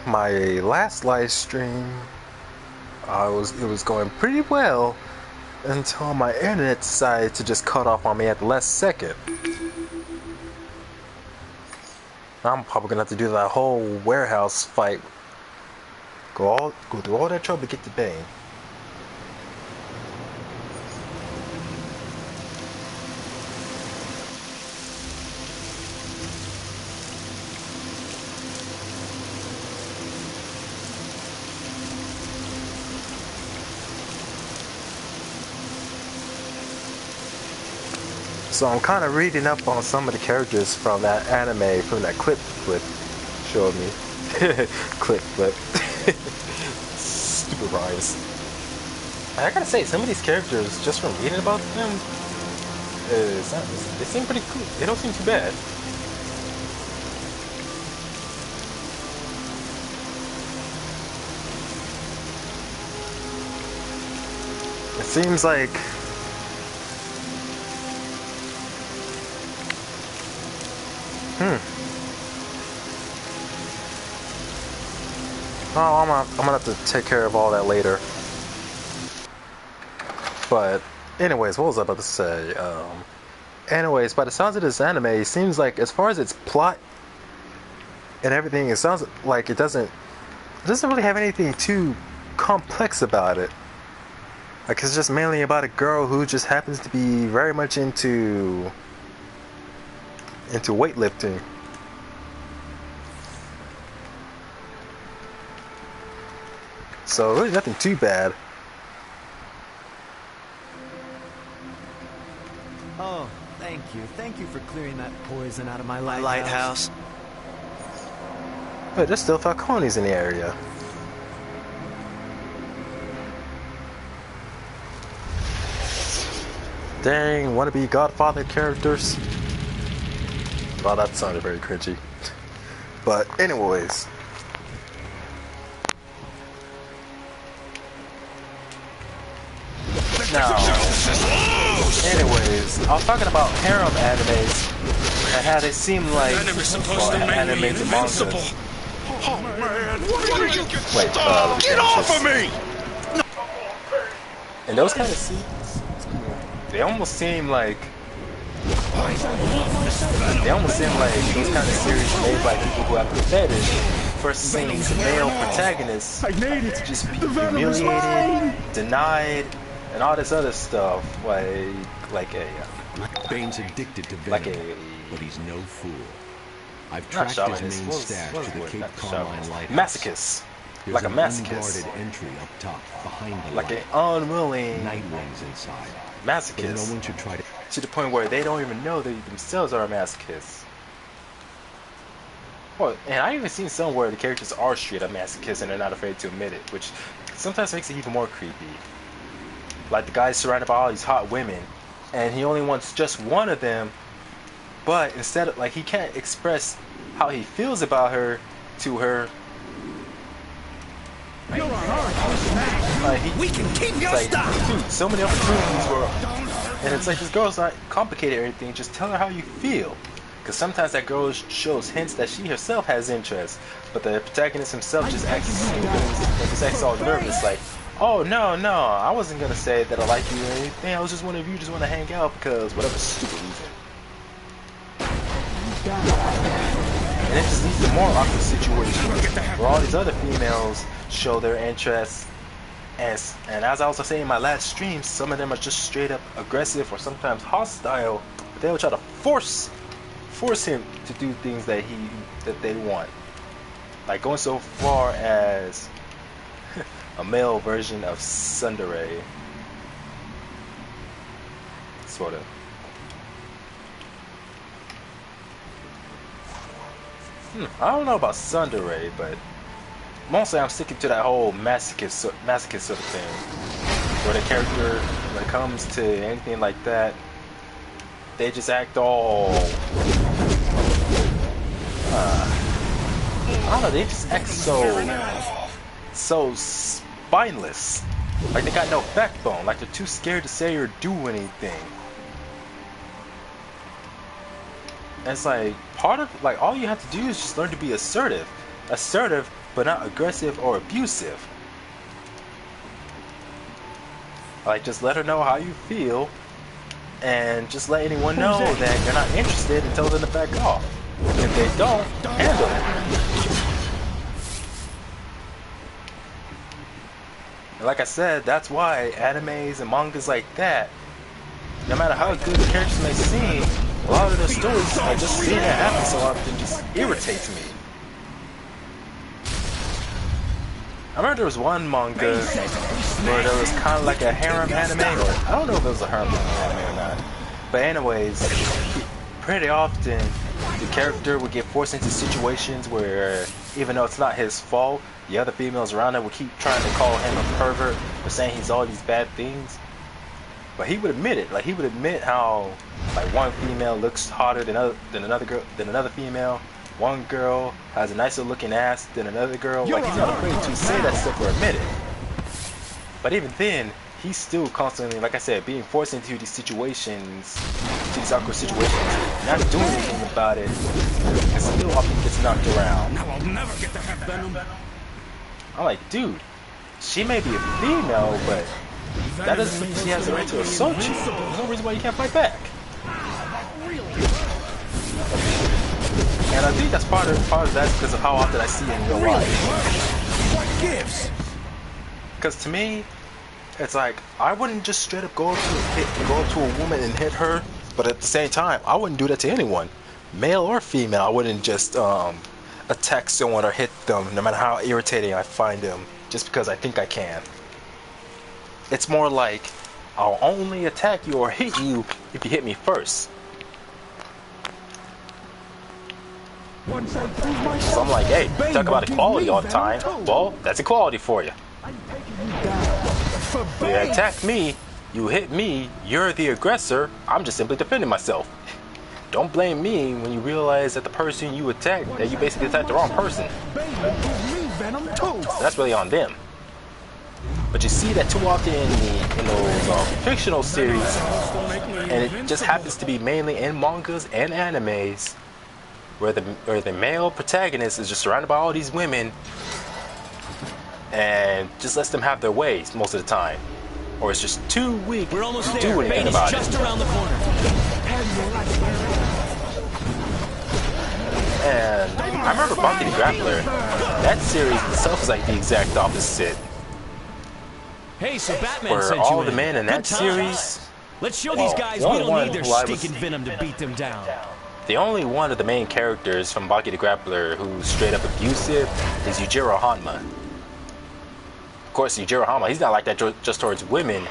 my last live stream, it was going pretty well until my internet decided to just cut off on me at the last second. I'm probably gonna have to do that whole warehouse fight. Go through all that trouble to get to Bane. So I'm kind of reading up on some of the characters from that anime, from that clip showed me. clip. Stupid rhymes. I gotta say, some of these characters, just from reading about them, they seem pretty cool. They don't seem too bad. It seems like Oh, I'm gonna have to take care of all that later. But, anyways, what was I about to say? Anyways, by the sounds of this anime, it seems like, as far as its plot and everything, it sounds like it doesn't really have anything too complex about it. Like, it's just mainly about a girl who just happens to be very much into weightlifting. So really nothing too bad. Oh, thank you. Thank you for clearing that poison out of my lighthouse. But there's still Falcones in the area. Dang, wannabe Godfather characters. Well, that sounded very cringy. But anyways. Now, anyways, I was talking about harem animes and how they seem like anime to mangas. Oh man, what did you Wait, get off of me? And those kind of scenes, they almost seem like those kind of series made by people who have the fetish for seeing the male protagonists just be humiliated, denied, and all this other stuff, like a Bane's addicted to venom, but he's no fool. I've tracked his main stash to the Cape Carmine Lighthouse. Masochist. There's Like a an masochist. unguarded entry up top, behind the Like light. an unwilling Nightwing's inside. masochist. But no one should try to the point where they don't even know they themselves are a masochist. Well, and I even seen some where the characters are straight up masochists and they're not afraid to admit it, which sometimes makes it even more creepy. Like the guy's surrounded by all these hot women, and he only wants just one of them, but instead of, like, he can't express how he feels about her to her. We can keep your stuff. Dude, so many opportunities were, and it's like, this girl's not complicated or anything. Just tell her how you feel, because sometimes that girl shows hints that she herself has interest, but the protagonist himself just acts stupid and just acts all nervous, like, oh no, I wasn't gonna say that I like you or anything. I was just one of you just want to hang out because whatever stupid reason. And it just leads to more awkward situations where all these other females show their interest, and as I was saying in my last stream, some of them are just straight up aggressive or sometimes hostile, but they will try to force him to do things that they want, like going so far as a male version of tsundere, sort of. I don't know about tsundere, but mostly I'm sticking to that whole masochist sort of thing, where the character, when it comes to anything like that, they just act all I don't know, they just act so spineless, like they got no backbone, like they're too scared to say or do anything. And it's like, part of, like, all you have to do is just learn to be assertive, but not aggressive or abusive. Like, just let her know how you feel, and just let anyone know that you're not interested and tell them to back off. If they don't, handle it. And like I said, that's why animes and mangas like that, no matter how good the characters may seem, a lot of their stories, like just seeing it happen so often just irritates me. I remember there was one manga where there was kind of like a harem anime, or I don't know if it was a harem anime or not. But anyways, pretty often the character would get forced into situations where, even though it's not his fault, the other females around him would keep trying to call him a pervert or saying he's all these bad things. But he would admit it. Like, he would admit how, like, one female looks hotter than another female. One girl has a nicer looking ass than another girl. Like, he's not afraid to say that stuff or admit it. But even then, he's still constantly, like I said, being forced into these situations, to these awkward situations, not doing anything about it, and still often gets knocked around. Now I'll never get to have Venom. I'm like, dude, she may be a female, but that doesn't mean she has the right to assault you. There's no reason why you can't fight back. And I think that's part of that because of how often I see it in real life. What gives? Because to me, it's like, I wouldn't just straight up go up to a woman and hit her, but at the same time, I wouldn't do that to anyone, male or female. I wouldn't just attack someone or hit them, no matter how irritating I find them, just because I think I can. It's more like, I'll only attack you or hit you if you hit me first. So I'm like, hey, you talk about equality all the time. Well, that's equality for you. You attack me, you hit me, you're the aggressor, I'm just simply defending myself. Don't blame me when you realize that the person you attacked, that you basically attacked the wrong person. So that's really on them. But you see that too often in those fictional series, and it just happens to be mainly in mangas and animes, where the male protagonist is just surrounded by all these women and just lets them have their ways most of the time, or it's just too weak to do anything about it. Just around the corner. And I remember Bucky the Grappler. That series itself is like the exact opposite. Hey, so Batman where sent all you the men in that series. Let's show these guys we don't need their stinking venom to beat them down. The only one of the main characters from Bucky the Grappler who's straight up abusive is Yujiro Hanma. Of course, Yujiro Hanma, he's not like that just towards women.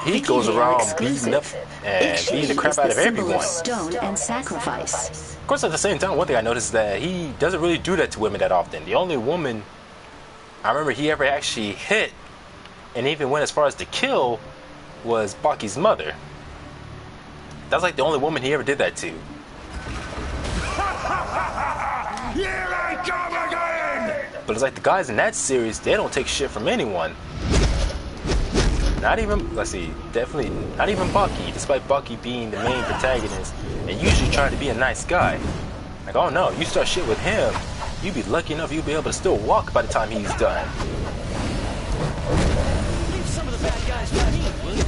He goes around beating up and beating the crap out of everyone. Stone and sacrifice. Of course, at the same time, one thing I noticed is that he doesn't really do that to women that often. The only woman I remember he ever actually hit, and even went as far as to kill, was Bucky's mother. That's like the only woman he ever did that to. Here I come again! But it's like the guys in that series, they don't take shit from anyone. Not even, let's see, definitely not even Bucky, despite Bucky being the main protagonist and usually trying to be a nice guy. Like, oh no, you start shit with him, you'd be lucky enough you'll be able to still walk by the time he's done. Leave some of the bad guys for me, will you?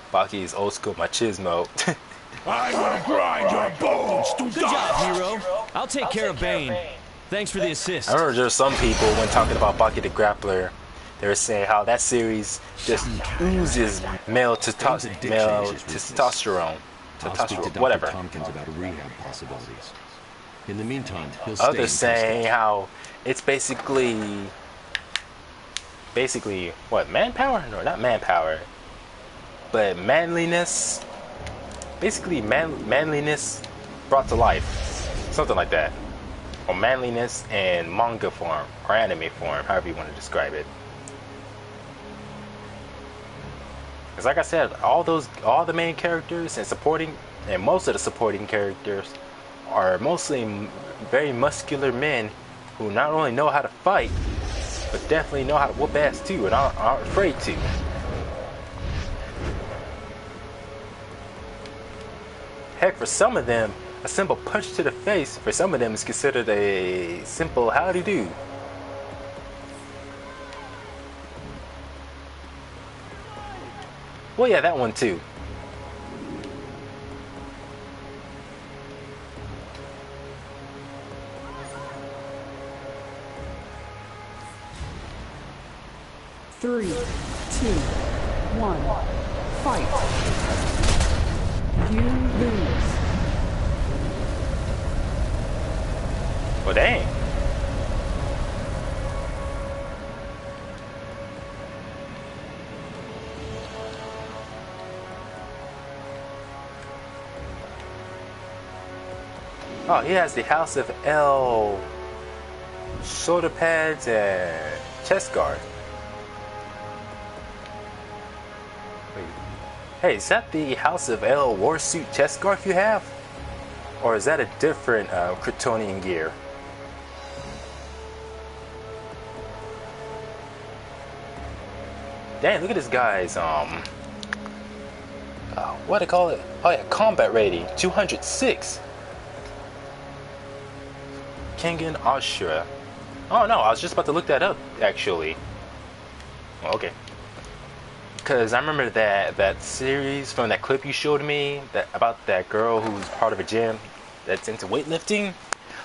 Bucky is old school machismo. I will grind your bones to Good job, hero. I'll take care of Bane. Thanks for the assist. I remember there's some people, when talking about Bucky the Grappler, they were saying how that series just oozes male testosterone. Whatever. Tompkins about rehab possibilities. In the meantime, he'll Others saying how it's basically what, manpower? No, not manpower, but manliness. Basically, manliness brought to life, something like that, or manliness in manga form or anime form, however you want to describe it. Because, like I said, all the main characters and most of the supporting characters are mostly very muscular men who not only know how to fight, but definitely know how to whoop ass too, and aren't afraid to. Heck, for some of them, a simple punch to the face for some of them is considered a simple howdy do. Well, yeah, that one too. Three, two, one, fight. You lose. Well, dang. Oh, he has the House of L shoulder pads and chest guard. Wait. Hey, is that the House of L warsuit chest scarf you have? Or is that a different Kryptonian gear? Dang, look at this guy's what do they call it? Oh yeah, combat rating 206. Kengan Ashura. Oh no, I was just about to look that up actually. Well, okay. Because I remember that series from that clip you showed me about that girl who's part of a gym that's into weightlifting.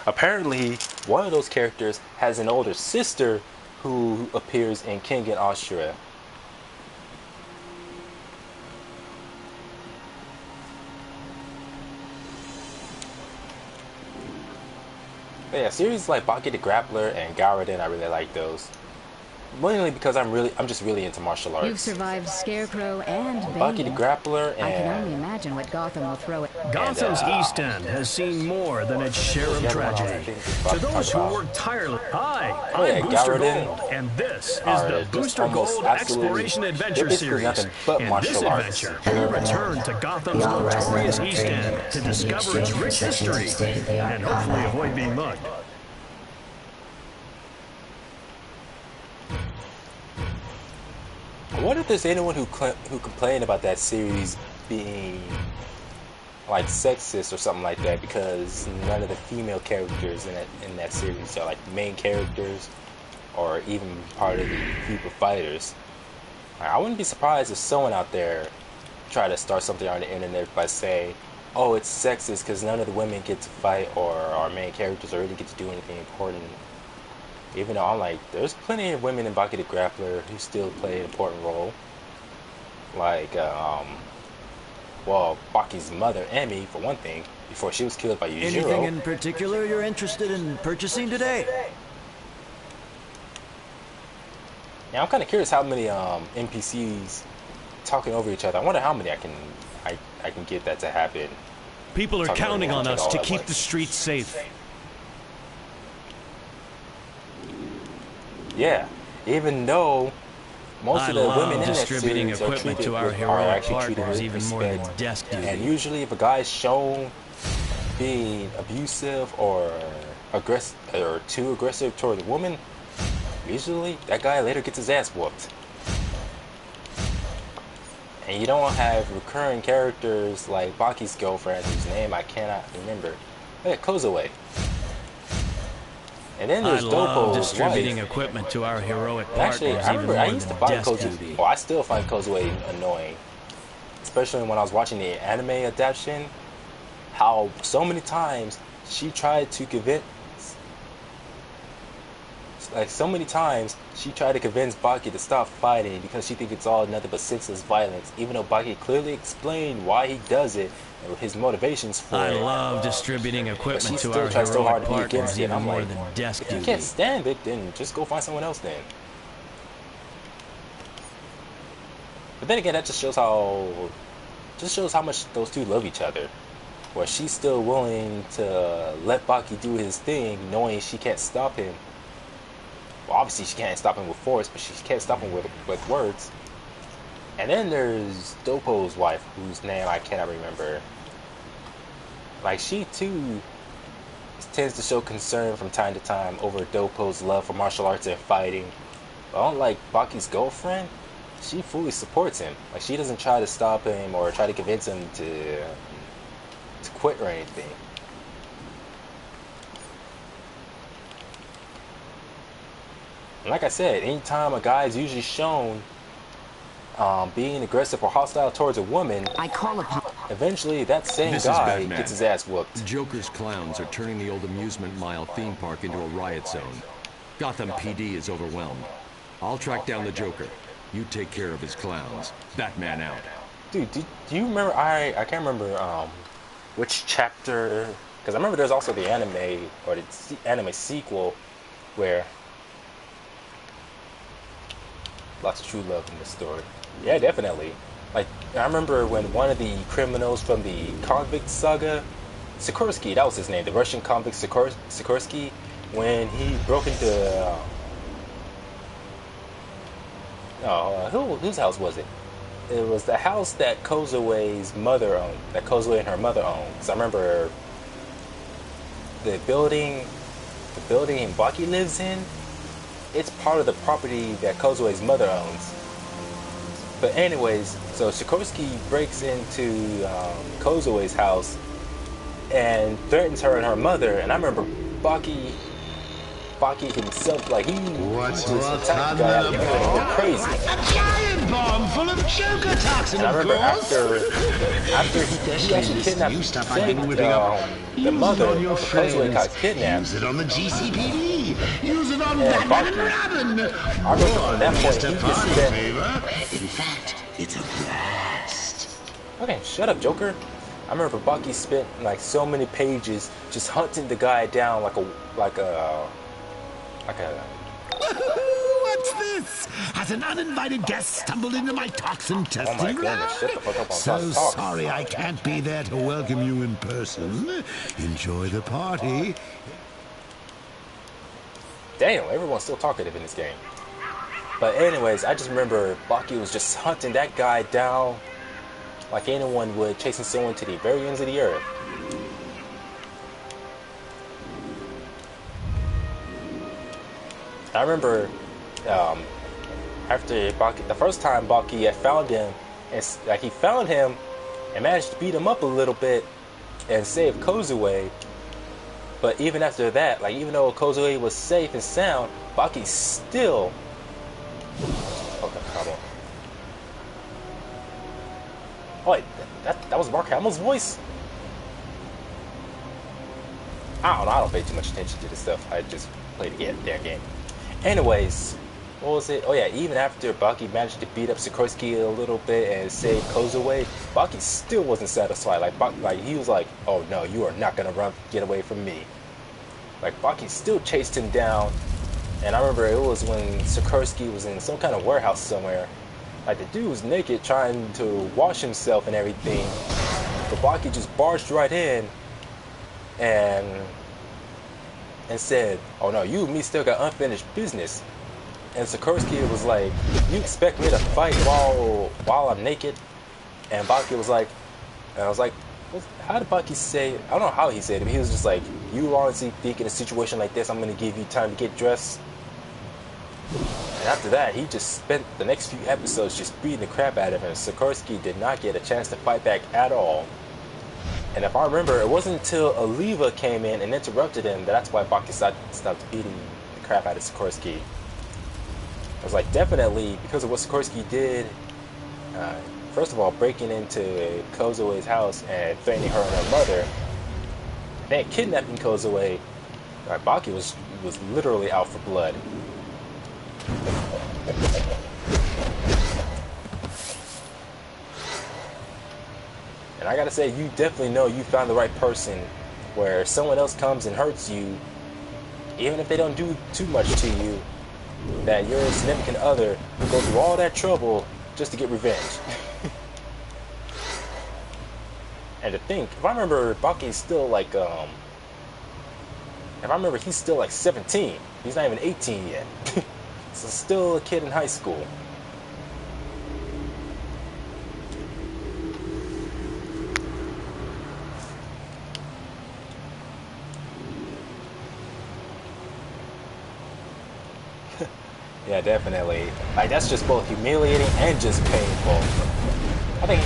Apparently, one of those characters has an older sister who appears in Kengan Ashura. But yeah, series like Baki the Grappler and Garadin, I really like those. Mainly because I'm just really into martial arts. You've survived Scarecrow and Baki the Bane. Grappler and... I can only imagine what Gotham will throw at... Gotham's East End has seen more than its share of tragedy. To those who work tirelessly, hi, I'm Booster Gold, and this is the Booster Gold Exploration Adventure Series. In this adventure, we return to Gotham's notorious East End to discover its rich history and hopefully avoid being mugged. I wonder if there's anyone who complained about that series being like sexist or something like that, because none of the female characters in that series are like main characters or even part of the group of fighters. I wouldn't be surprised if someone out there tried to start something on the internet by saying, oh, it's sexist because none of the women get to fight or our main characters or really get to do anything important. Even though I'm like, there's plenty of women in Baki the Grappler who still play an important role. Like, well, Baki's mother, Emmy, for one thing, before she was killed by Yujiro. Anything in particular you're interested in purchasing today? Yeah, I'm kind of curious how many NPCs talking over each other. I wonder how many I can get that to happen. People are counting on us to keep the streets safe. Yeah, even though most of the women in that series are treated with even more than desk duty. And usually if a guy's shown being abusive or aggressive or too aggressive toward a woman, usually that guy later gets his ass whooped. And you don't have recurring characters like Baki's girlfriend, whose name I cannot remember. Yeah, Kozue. And then there's Dopo's distributing wife. equipment to our heroic partners. Actually, I remember I used to find Kozue. Kozue. Well, I still find Kozue annoying, especially when I was watching the anime adaptation. How so many times she tried to convince, Baki to stop fighting because she thinks it's all nothing but senseless violence, even though Baki clearly explained why he does it and his motivations for it. I love distributing equipment to our tries so hard heroic to be against partners it. even I'm more like, than desk if you duty. can't stand it, then just go find someone else then. But then again, that just shows how much those two love each other. Where she's still willing to let Baki do his thing, knowing she can't stop him. Well, obviously she can't stop him with force, but she can't stop him with words. And then there's Dopo's wife, whose name I cannot remember. Like, she too tends to show concern from time to time over Dopo's love for martial arts and fighting, unlike Baki's girlfriend, she fully supports him. Like, she doesn't try to stop him or try to convince him to quit or anything. And like I said, anytime a guy is usually shown being aggressive or hostile towards a woman, I call upon. eventually that same guy gets his ass whooped. Joker's clowns are turning the old amusement mile theme park into a riot zone. Gotham PD is overwhelmed. I'll track down the Joker. You take care of his clowns. Batman out. Dude, do you remember? I can't remember which chapter, because I remember there's also the anime or the anime sequel where lots of true love in the story. Yeah, definitely. Like, I remember when one of the criminals from the convict saga, Sikorsky, that was his name, the Russian convict Sikorsky, when he broke into whose house was it? It was the house that Kozoue's mother owned, that Kozoue and her mother owned. So I remember the building Baki lives in, it's part of the property that Kozoue's mother owns. But anyways, so Sikorsky breaks into Kozoue's house and threatens her and her mother. And I remember Baki himself, like, he just attacked the guy out of everything, crazy. A giant bomb full of Joker toxin, and I remember after he actually kidnapped the mother of Kozoue got kidnapped. Use it on the GCPD. Use it on And Batman Robin. I remember from that point he just spent. In fact, it's a blast. Okay, shut up, Joker. I remember Baki spent like so many pages just hunting the guy down like a What's this? Has an uninvited guest stumbled into my toxin testing Oh my goodness, shut the fuck up on So talk. sorry I can't be there to welcome you in person. Enjoy the party. Damn, everyone's still talkative in this game. But anyways, I just remember Baki was just hunting that guy down like anyone would, chasing someone to the very ends of the earth. I remember after Baki, the first time Baki had found him, and like he found him and managed to beat him up a little bit and save Kozoue. But even after that, like even though Kozoue was safe and sound, Baki still. Okay, come on. Oh, wait, that was Mark Hamill's voice? I don't know, I don't pay too much attention to this stuff. I just played the damn game. Anyways, what was it? Oh yeah, even after Baki managed to beat up Sikorsky a little bit and save Kozoue, Baki still wasn't satisfied. Like he was like, "Oh no, you are not gonna get away from me." Like Baki still chased him down, and I remember it was when Sikorsky was in some kind of warehouse somewhere. Like the dude was naked trying to wash himself and everything, but Baki just barged right in and said, "Oh no, you and me still got unfinished business." And Sikorsky was like, "You expect me to fight while I'm naked?" And Baki was like, and I was like, how did Baki say? I don't know how he said it, but he was just like, "You honestly think in a situation like this, I'm gonna give you time to get dressed?" And after that, he just spent the next few episodes just beating the crap out of him. Sikorsky did not get a chance to fight back at all. And if I remember, it wasn't until Oliva came in and interrupted him that's why Baki stopped beating the crap out of Sikorsky. I was like, definitely because of what Sikorsky did. First of all, breaking into Kozoue's house and threatening her and her mother, then kidnapping Kozoue. Baki was literally out for blood. And I gotta say, you definitely know you found the right person, where someone else comes and hurts you, even if they don't do too much to you, that your significant other will go through all that trouble just to get revenge. And to think, if I remember, Baki's still like, if I remember, he's still like 17. He's not even 18 yet. So still a kid in high school. Yeah, definitely. Like, that's just both humiliating and just painful. I think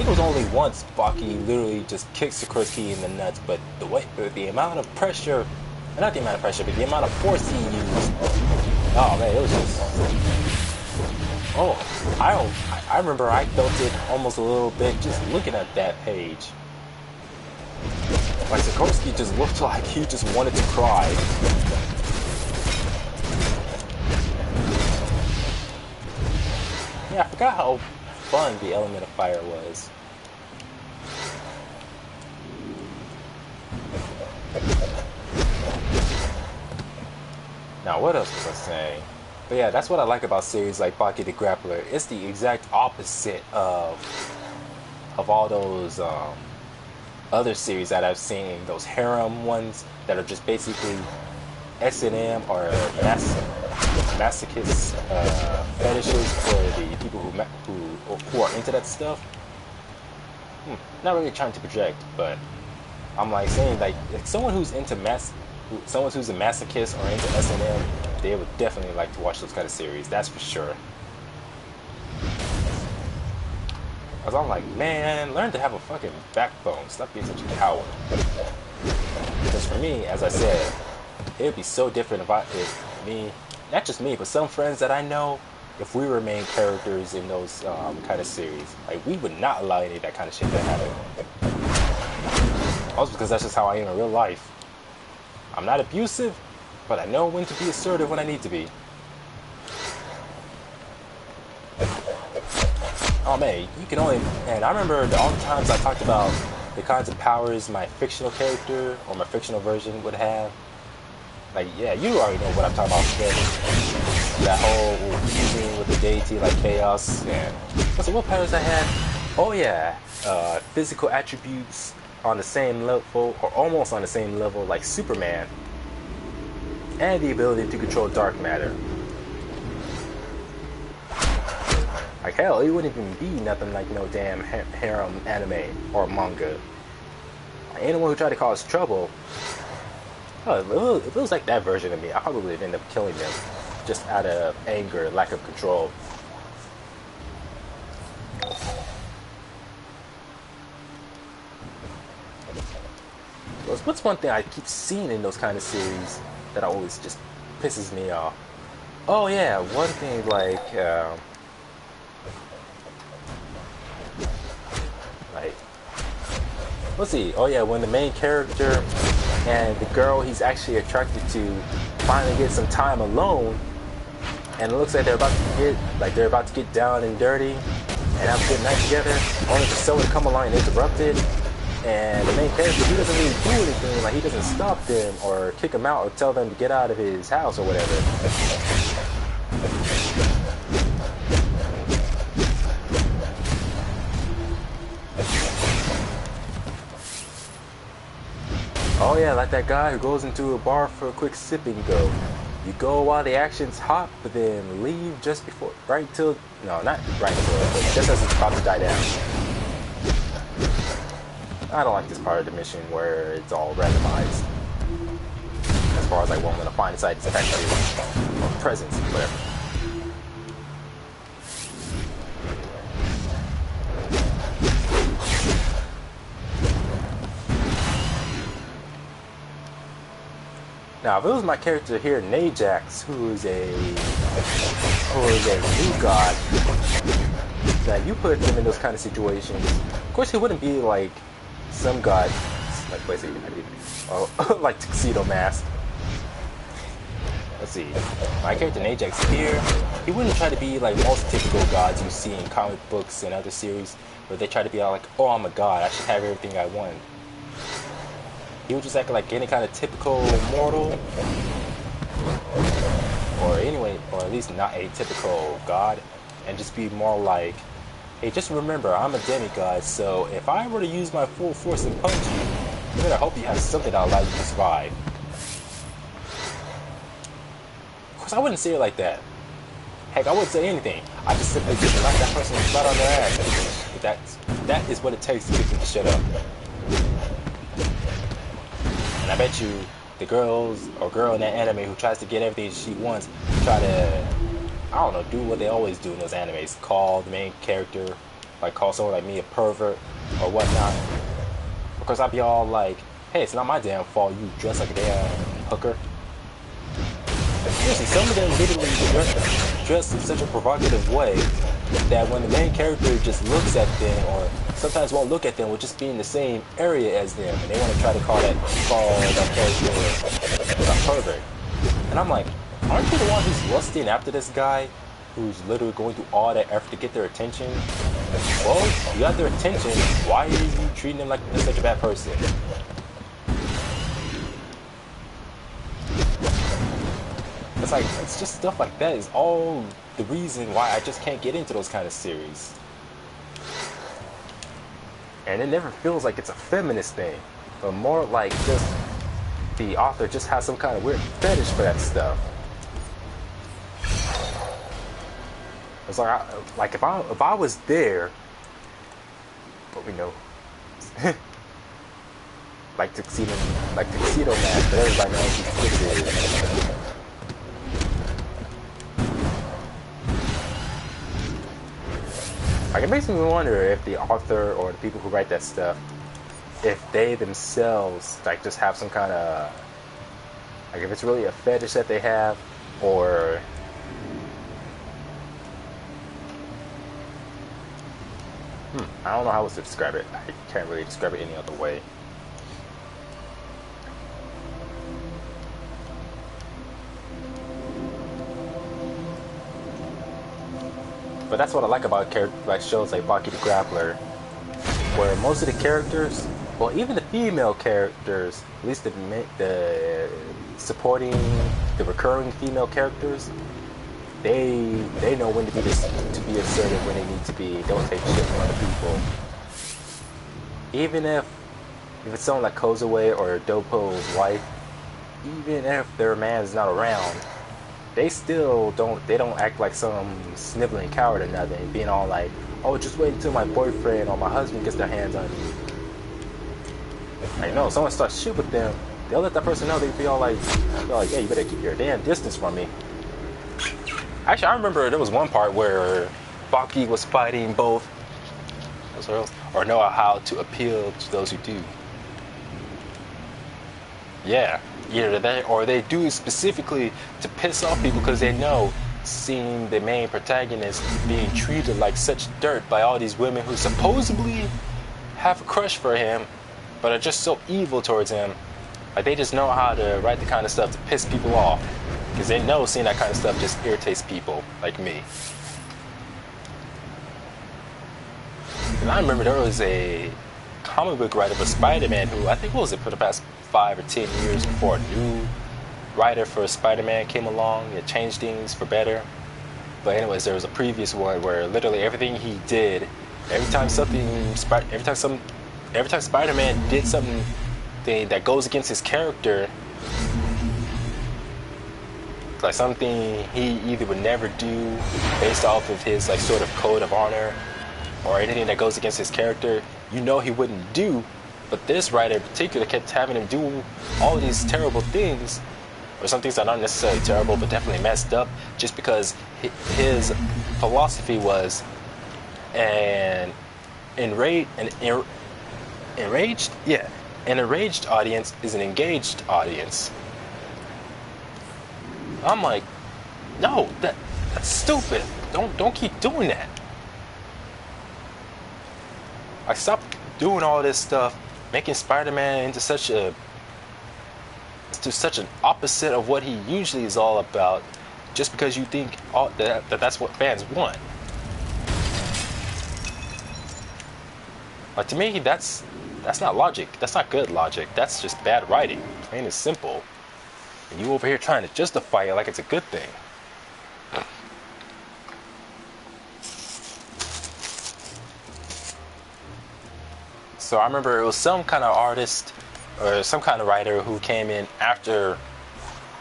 it was only once Baki literally just kicks Sikorsky in the nuts, but the amount of pressure, not the amount of pressure, but the amount of force he used, oh man, it was just, I remember I felt it almost a little bit just looking at that page. Like, Sikorsky just looked like he just wanted to cry. Yeah, I forgot how fun the element of fire was. Now, what else was I saying? But yeah, that's what I like about series like Baki the Grappler. It's the exact opposite of all those other series that I've seen, those harem ones that are just basically S&M or masochist fetishes for the people who are into that stuff. Not really trying to project, but I'm like saying, like someone who's into someone who's a masochist or into S&M, they would definitely like to watch those kind of series. That's for sure. Cause I'm like, man, learn to have a fucking backbone. Stop being such a coward. Because for me, as I said, it would be so different if me, not just me, but some friends that I know, if we were main characters in those kind of series, like we would not allow any of that kind of shit to happen. Also because that's just how I am in real life. I'm not abusive, but I know when to be assertive when I need to be. Oh man, you can only, and I remember all the times I talked about the kinds of powers my fictional character or my fictional version would have. Like, yeah, you already know what I'm talking about. That whole fusing with the deity like chaos. And what powers I had? Oh yeah, physical attributes on the same level or almost on the same level like Superman, and the ability to control dark matter. Like hell, it wouldn't even be nothing like no damn harem anime or manga. Like, anyone who tried to cause trouble, if it was like that version of me, I probably would end up killing them just out of anger, lack of control. What's one thing I keep seeing in those kind of series that always just pisses me off? Oh yeah, one thing like let's see. Oh yeah, when the main character and the girl he's actually attracted to finally get some time alone, and it looks like they're about to get down and dirty and have a good night together, only for someone to come along and interrupt it. And the main character, he doesn't really do anything. Like, he doesn't stop them or kick them out or tell them to get out of his house or whatever. Oh yeah, like that guy who goes into a bar for a quick sip and go. You go while the action's hot, but then leave just before, not right until, but just as it's about to die down. I don't like this part of the mission where it's all randomized. As far as like what I'm gonna find inside this factory or presence, whatever. Now, if it was my character here, Najax, who is a new god, that you put him in those kind of situations, of course he wouldn't be like some god, like basically, like Tuxedo Mask. Let's see, my character Najax here, he wouldn't try to be like most typical gods you see in comic books and other series, where they try to be all like, oh, I'm a god, I should have everything I want. He would just act like any kind of typical mortal, or anyway, or at least not a typical god, and just be more like, hey, just remember, I'm a demigod, so if I were to use my full force and punch you, you better hope you have something that'll allow you to survive. Of course, I wouldn't say it like that. Heck, I wouldn't say anything. I just simply just knock that person flat on their ass. That is what it takes to get them to shut up. And I bet you the girl in that anime who tries to get everything she wants, try to, I don't know, do what they always do in those animes. Call the main character, like call someone like me a pervert or whatnot. Because I'd be all like, hey, it's not my damn fault you dress like a damn hooker. But seriously, some of them literally dress in such a provocative way that when the main character just looks at them, or sometimes won't look at them, will just be in the same area as them, and they want to try to call that character a pervert. And I'm like, aren't you the one who's lusting after this guy, who's literally going through all that effort to get their attention? Well, you got their attention, why are you treating them like they're such a bad person? It's like, it's just stuff like that is all the reason why I just can't get into those kind of series. And it never feels like it's a feminist thing, but more like just the author just has some kind of weird fetish for that stuff. It's like, if I was there, but we know, like Tuxedo Mask, but everybody knows who this is. Like, it makes me wonder if the author or the people who write that stuff, if they themselves like just have some kind of, like, if it's really a fetish that they have, or I don't know how else to describe it. I can't really describe it any other way. But that's what I like about shows like Baki the Grappler, where most of the characters, well, even the female characters, at least the supporting, the recurring female characters, they know when to be assertive, when they need to be. They don't take shit from other people. Even if it's someone like Kozue or Dopo's wife, even if their man is not around, they still don't act like some sniveling coward or nothing, being all like, oh, just wait until my boyfriend or my husband gets their hands on you. Like, no, if someone starts shit with them, they'll let that person know. They'll be all like, yeah, you better keep your damn distance from me. Actually, I remember there was one part where Baki was fighting both, or know how to appeal to those who do. Yeah, either that or they do it specifically to piss off people because they know seeing the main protagonist being treated like such dirt by all these women who supposedly have a crush for him but are just so evil towards him. Like, they just know how to write the kind of stuff to piss people off because they know seeing that kind of stuff just irritates people like me. And I remember there was a comic book writer for Spider-Man who, I think, what was it, for the past 5 or 10 years before a new writer for Spider-Man came along. It changed things for better. But anyways, there was a previous one where literally everything he did, every time Spider-Man did something that goes against his character, like something he either would never do based off of his like sort of code of honor, or anything that goes against his character, you know he wouldn't do. But this writer in particular kept having him do all these terrible things, or some things that are not necessarily terrible, but definitely messed up, just because his philosophy was an enraged audience is an engaged audience. I'm like, no, that's stupid. Don't keep doing that. I stopped doing all this stuff, making Spider-Man into such an opposite of what he usually is all about, just because you think that's what fans want. Like, to me, that's not logic. That's not good logic. That's just bad writing. Plain and simple. And you over here trying to justify it like it's a good thing. So I remember it was some kind of artist or some kind of writer who came in after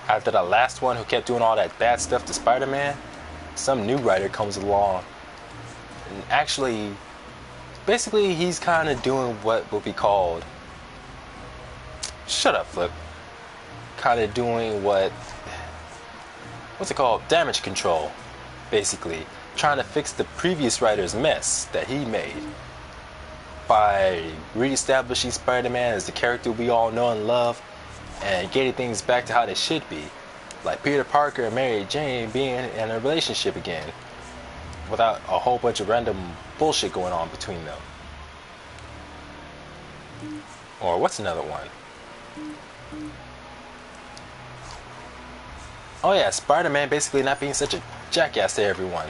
the last one, who kept doing all that bad stuff to Spider-Man. Some new writer comes along and actually, basically, he's kind of doing what would be called, shut up, Flip, kind of doing what's it called? Damage control, basically. Trying to fix the previous writer's mess that he made by re-establishing Spider-Man as the character we all know and love and getting things back to how they should be. Like Peter Parker and Mary Jane being in a relationship again without a whole bunch of random bullshit going on between them. Or what's another one? Oh yeah, Spider-Man basically not being such a jackass to everyone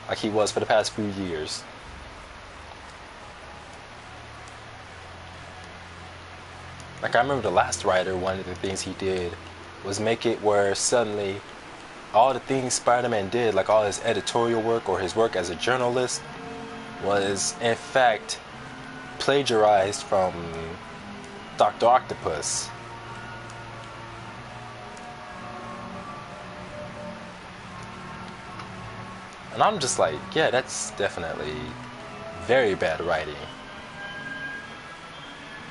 like he was for the past few years. Like I remember the last writer, one of the things he did was make it where suddenly all the things Spider-Man did, like all his editorial work or his work as a journalist, was in fact plagiarized from Dr. Octopus. And I'm just like, yeah, that's definitely very bad writing.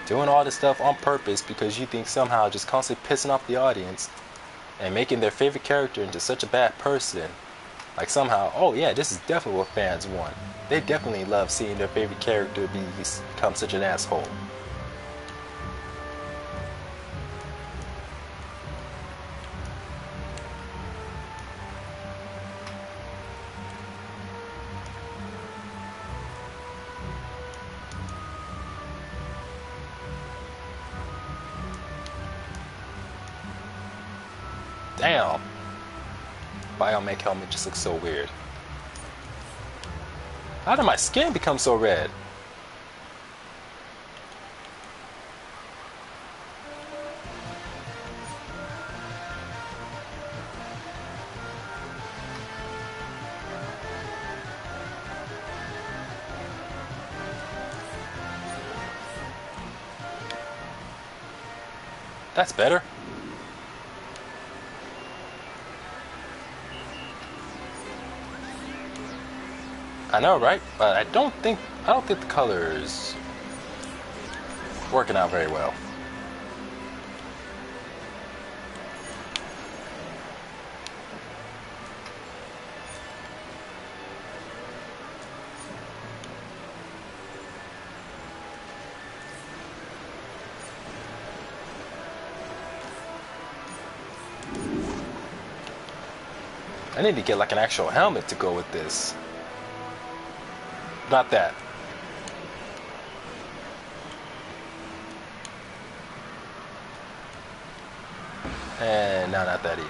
Doing all this stuff on purpose because you think somehow just constantly pissing off the audience and making their favorite character into such a bad person. Like somehow, oh yeah, this is definitely what fans want. They definitely love seeing their favorite character become such an asshole. Damn. Biomech helmet just looks so weird. How did my skin become so red? That's better. I know, right? But I don't think the color's working out very well. I need to get like an actual helmet to go with this. Not that. And no, not that either.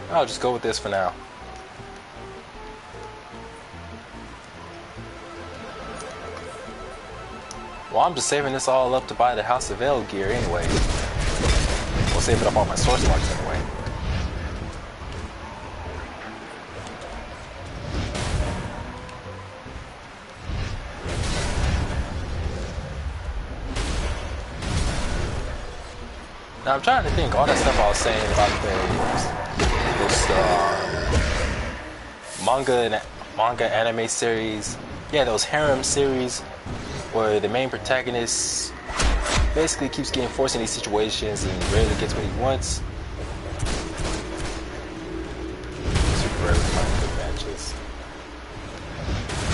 I'll just go with this for now. Well, I'm just saving this all up to buy the House of L gear anyway. We'll save it up on my source marks anyway. Now I'm trying to think all that stuff I was saying about those manga anime series. Yeah, those harem series where the main protagonist basically keeps getting forced in these situations and rarely gets what he wants. Super rarely find good matches.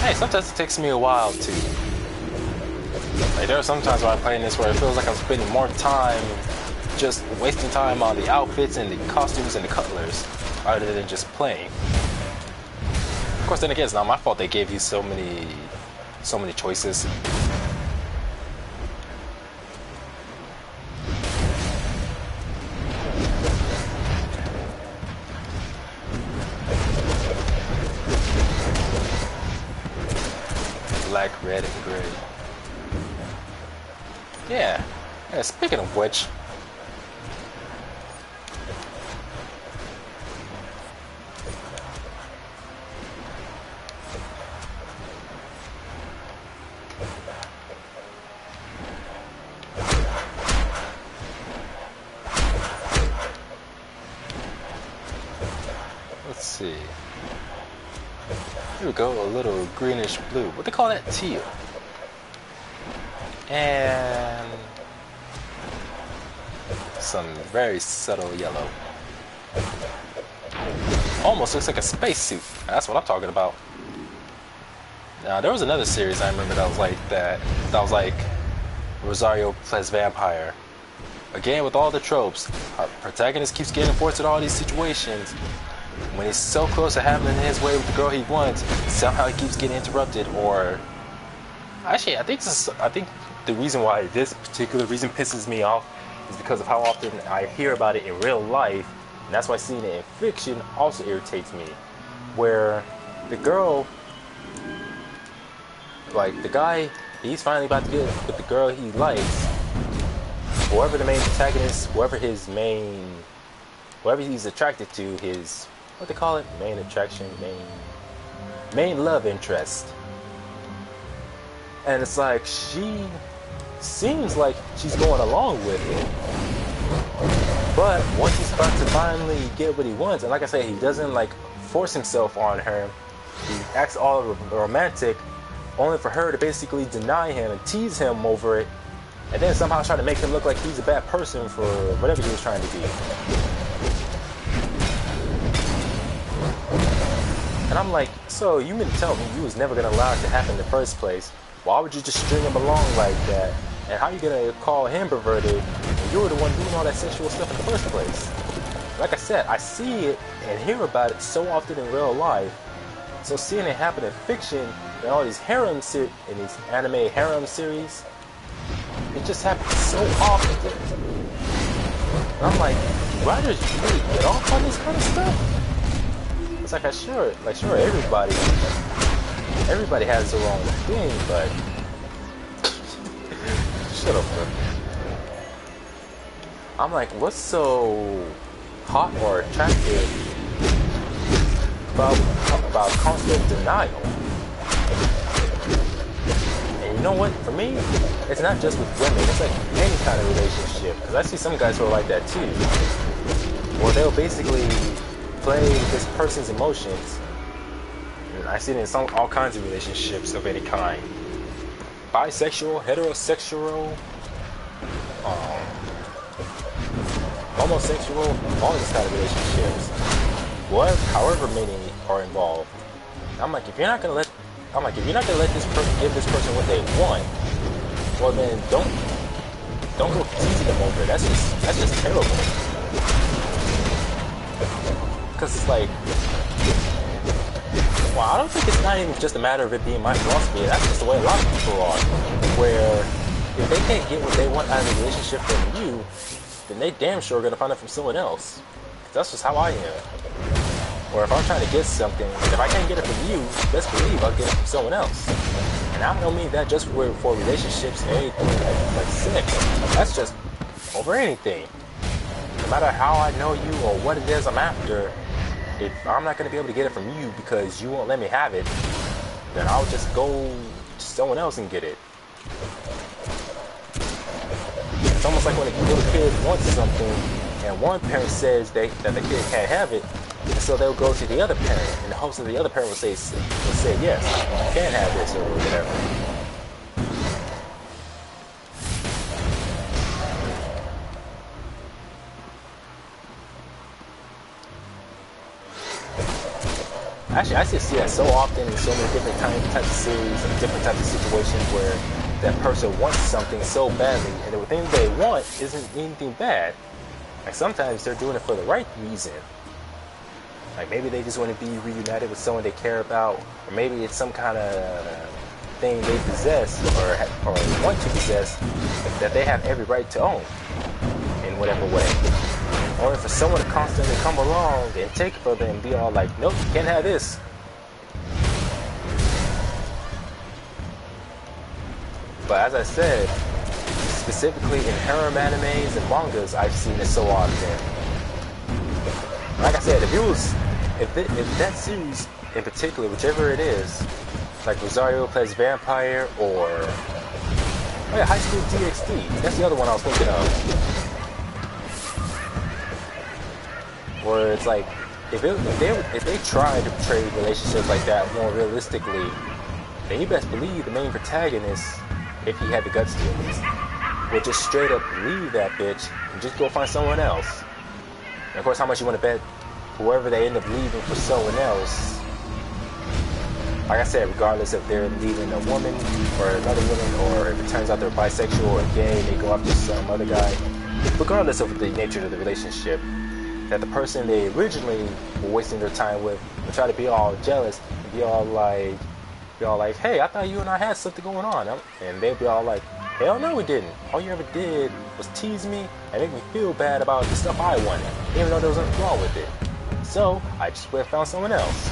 Hey, sometimes it takes me a while to. Like there are some times when I'm playing this where it feels like I'm spending more time just wasting time on the outfits and the costumes and the colors rather than just playing. Of course, then again, it's not my fault they gave you so many choices. Black, red, and gray. Yeah, speaking of which, let's see. we go, a little greenish blue. What they call that? Teal. And some very subtle yellow. Almost looks like a spacesuit. That's what I'm talking about. Now there was another series I remember that was like that. That was like Rosario plays vampire. Again with all the tropes. Our protagonist keeps getting forced into all these situations. When he's so close to having his way with the girl he wants, somehow he keeps getting interrupted. Or actually, I think the reason why this particular reason pisses me off is because of how often I hear about it in real life, and that's why seeing it in fiction also irritates me. Where the girl, like the guy, he's finally about to get with the girl he likes. Whoever the main protagonist, whoever he's attracted to, his, what they call it, main attraction, main love interest. And it's like, she seems like she's going along with it. But once he's about to finally get what he wants, and like I said, he doesn't like force himself on her. He acts all romantic, only for her to basically deny him and tease him over it, and then somehow try to make him look like he's a bad person for whatever he was trying to be. And I'm like, so you mean to tell me you was never gonna allow it to happen in the first place? Why would you just string him along like that? And how are you gonna call him perverted when you were the one doing all that sexual stuff in the first place? Like I said, I see it and hear about it so often in real life. So seeing it happen in fiction and all these in these anime harem series, it just happens so often. And I'm like, writers really get off on this kind of stuff? It's like sure everybody has their own thing, but shut up, bro. I'm like, what's so hot or attractive about constant denial? And you know what? For me, it's not just with women. It's like any kind of relationship. Because I see some guys who are like that too. Where they'll basically play with this person's emotions. And I see it in all kinds of relationships of any kind. Bisexual, heterosexual, homosexual, all these kind of relationships. However many are involved. I'm like, if you're not gonna let this person give this person what they want, well then don't go teasing them over it. That's just terrible. Because it's like, well, I don't think it's not even just a matter of it being my philosophy. That's just the way a lot of people are. Where if they can't get what they want out of the relationship from you, then they damn sure are gonna find it from someone else. That's just how I am. Or if I'm trying to get something, if I can't get it from you, best believe I'll get it from someone else. And I don't mean that just for relationships and anything like sex. That's just over anything. No matter how I know you or what it is I'm after, if I'm not going to be able to get it from you because you won't let me have it, then I'll just go to someone else and get it. It's almost like when a little kid wants something and one parent says that the kid can't have it, and so they'll go to the other parent in the hopes that the other parent will say yes, you can have this or whatever. Actually, I just see that so often in so many different types of series and different types of situations where that person wants something so badly, and the thing they want isn't anything bad. Like sometimes they're doing it for the right reason. Like maybe they just want to be reunited with someone they care about, or maybe it's some kind of thing they possess or want to possess that they have every right to own in whatever way. Or for someone to constantly come along and take it from them and be all like, nope, you can't have this. But as I said, specifically in harem animes and mangas, I've seen it so often. Like I said, if that series in particular, whichever it is, like Rosario plays vampire or High School DxD, that's the other one I was thinking of. Where it's like if they try to portray relationships like that more realistically, then you best believe the main protagonist, if he had the guts to at least, would just straight up leave that bitch and just go find someone else. And of course, how much you want to bet whoever they end up leaving for someone else, like I said, regardless if they're leaving a woman for another woman, or if it turns out they're bisexual or gay and they go after some other guy, regardless of the nature of the relationship, that the person they originally were wasting their time with will try to be all jealous and be all like, hey, I thought you and I had something going on. And they'll be all like, hell no, we didn't. All you ever did was tease me and make me feel bad about the stuff I wanted, even though there was nothing wrong with it. So I just went and found someone else.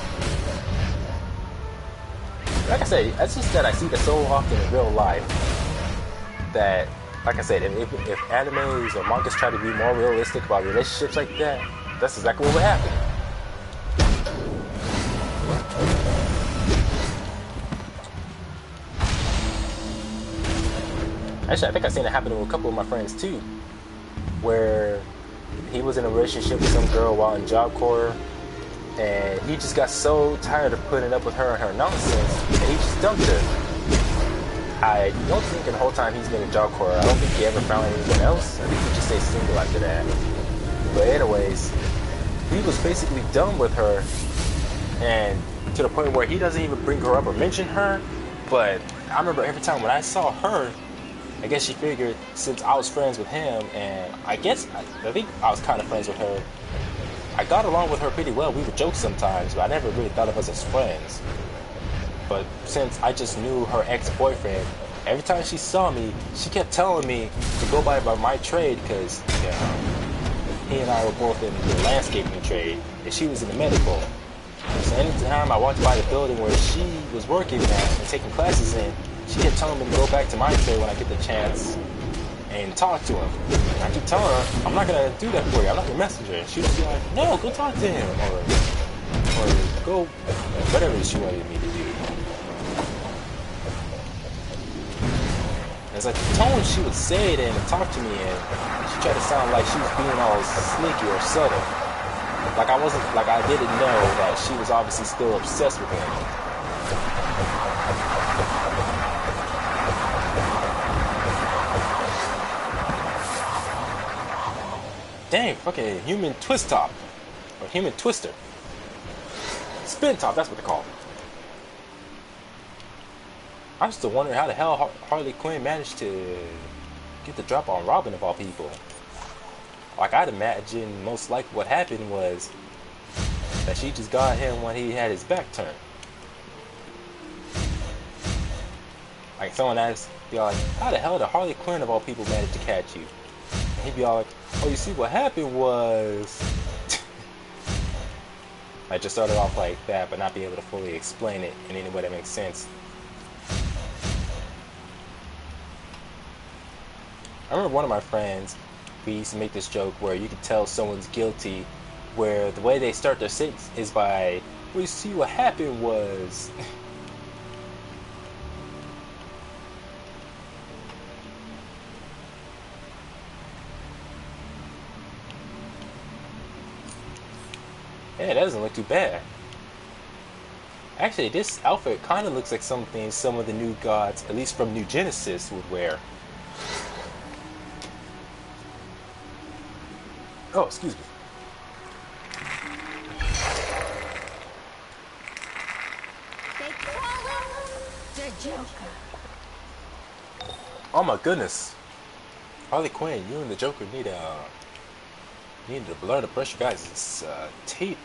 Like I said, that's just that I see that so often in real life that, like I said, if animes or mangas try to be more realistic about relationships like that, that's exactly what would happen. Actually, I think I've seen it happen to a couple of my friends too, where he was in a relationship with some girl while in Job Corps, and he just got so tired of putting up with her and her nonsense, and he just dumped her. I don't think in the whole time he's been in Job Corps, I don't think he ever found anyone else. I think he just stayed single after that. But anyways, he was basically done with her, and to the point where he doesn't even bring her up or mention her. But I remember every time when I saw her, I guess she figured since I was friends with him, and I think I was kind of friends with her, I got along with her pretty well. We would joke sometimes, but I never really thought of us as friends. But since I just knew her ex-boyfriend, every time she saw me, she kept telling me to go by my trade, because he and I were both in the landscaping trade, and she was in the medical. So anytime I walked by the building where she was working at and taking classes in, she kept telling me to go back to my trade when I get the chance and talk to him. And I keep telling her, I'm not going to do that for you. I'm not your messenger. And she would be like, no, go talk to him. Or go, whatever she wanted me to do. It's like the tone she would say it in and talk to me in, she tried to sound like she was being all sneaky or subtle. Like I didn't know that she was obviously still obsessed with him. Dang, fucking human twist top. Or human twister. Spin top, that's what they call it. I'm still wondering how the hell Harley Quinn managed to get the drop on Robin of all people. Like, I'd imagine most likely what happened was that she just got him when he had his back turned. Like, someone asked, be all like, how the hell did Harley Quinn of all people manage to catch you? And he'd be all like, oh, you see, what happened was... I just started off like that, but not be able to fully explain it in any way that makes sense. I remember one of my friends, we used to make this joke where you could tell someone's guilty, where the way they start their sentence is by, well, you see, what happened was... Yeah, that doesn't look too bad. Actually, this outfit kind of looks like something some of the new gods, at least from New Genesis, would wear. Oh, excuse me. They call him the Joker. Oh my goodness. Harley Quinn, you and the Joker need to learn to brush your guys' teeth.